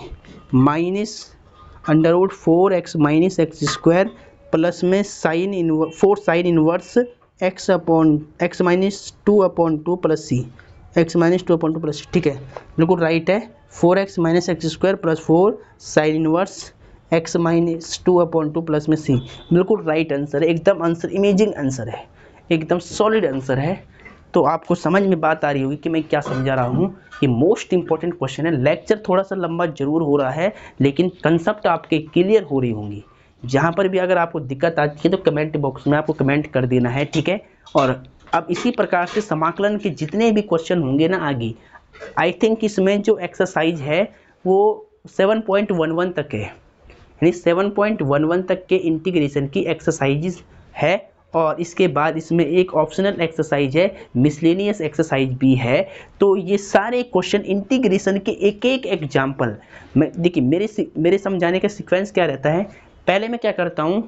-√4x minus x square plus में 4 sine inverse x-2/2 plus C, x-2/2 plus C। ठीक है, बिल्कुल राइट है। 4x minus x square plus 4 sine inverse x-2/2 plus में C, बिल्कुल राइट आंसर है। एकदम आंसर इमेजिंग आंसर है, एकदम सॉलिड आंसर है। तो आपको समझ में बात आ रही होगी कि मैं क्या समझा रहा हूँ। ये मोस्ट इंपॉर्टेंट क्वेश्चन है। लेक्चर थोड़ा सा लंबा जरूर हो रहा है, लेकिन कंसेप्ट आपके क्लियर हो रही होंगी। जहाँ पर भी अगर आपको दिक्कत आती है तो कमेंट बॉक्स में आपको कमेंट कर देना है। ठीक है, और अब इसी प्रकार से समाकलन के जितने भी क्वेश्चन होंगे ना आगे, आई थिंक इसमें जो एक्सरसाइज है वो 7.11 तक है, यानी 7.11 तक के इंटीग्रेशन की एक्सरसाइज है। और इसके बाद इसमें एक ऑप्शनल एक्सरसाइज है, मिसलेनियस एक्सरसाइज भी है। तो ये सारे क्वेश्चन इंटीग्रेशन के एक एक एग्जाम्पल मैं, देखिए मेरे समझाने का सीक्वेंस क्या रहता है। पहले मैं क्या करता हूँ,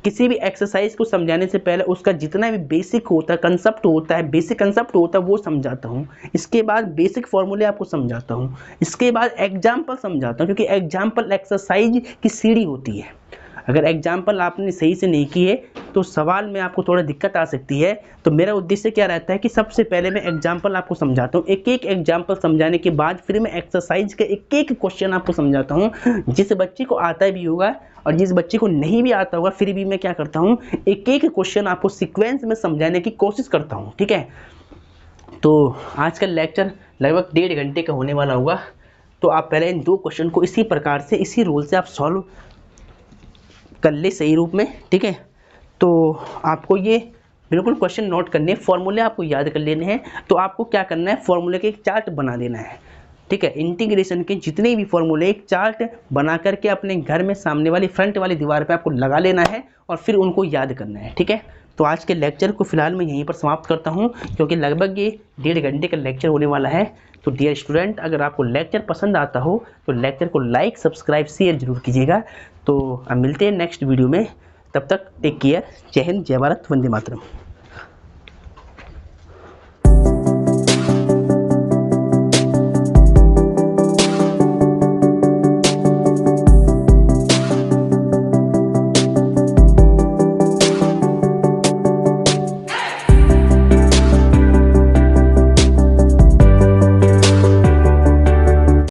किसी भी एक्सरसाइज को समझाने से पहले उसका जितना भी बेसिक होता है, कंसेप्ट होता है, बेसिक कंसेप्ट होता है वो समझाता हूँ। इसके बाद बेसिक फॉर्मूले आपको समझाता हूँ। इसके बाद एग्जाम्पल समझाता हूँ, क्योंकि एग्जाम्पल एक्सरसाइज की सीढ़ी होती है। अगर एग्जाम्पल आपने सही से नहीं किए तो सवाल में आपको थोड़ा दिक्कत आ सकती है। तो मेरा उद्देश्य क्या रहता है कि सबसे पहले मैं एग्जाम्पल आपको समझाता हूँ, एक एक एग्जाम्पल समझाने के बाद फिर मैं एक्सरसाइज के एक एक क्वेश्चन आपको समझाता हूँ। जिस बच्चे को आता भी होगा और जिस बच्चे को नहीं भी आता होगा, फिर भी मैं क्या करता हूँ, एक एक क्वेश्चन आपको सीक्वेंस में समझाने की कोशिश करता हूँ, ठीक है। तो आज का लेक्चर लगभग 1.5 घंटे का होने वाला होगा। तो आप पहले इन 2 क्वेश्चन को इसी प्रकार से, इसी रूल से आप सॉल्व कर ले सही रूप में, ठीक है। तो आपको ये बिल्कुल क्वेश्चन नोट करने, फॉर्मूले आपको याद कर लेने हैं। तो आपको क्या करना है, फॉर्मूले के एक चार्ट बना देना है, ठीक है। इंटीग्रेशन के जितने भी फॉर्मूले एक चार्ट बना करके अपने घर में सामने वाली फ्रंट वाली दीवार पे आपको लगा लेना है और फिर उनको याद करना है, ठीक है। तो आज के लेक्चर को फिलहाल मैं यहीं पर समाप्त करता हूँ, क्योंकि लगभग ये 1.5 घंटे का लेक्चर होने वाला है। तो डियर स्टूडेंट, अगर आपको लेक्चर पसंद आता हो तो लेक्चर को लाइक, सब्सक्राइब, शेयर जरूर कीजिएगा। तो अब मिलते हैं नेक्स्ट वीडियो में, तब तक टेक केयर। जय हिंद, जय भारत, वंदे मातरम।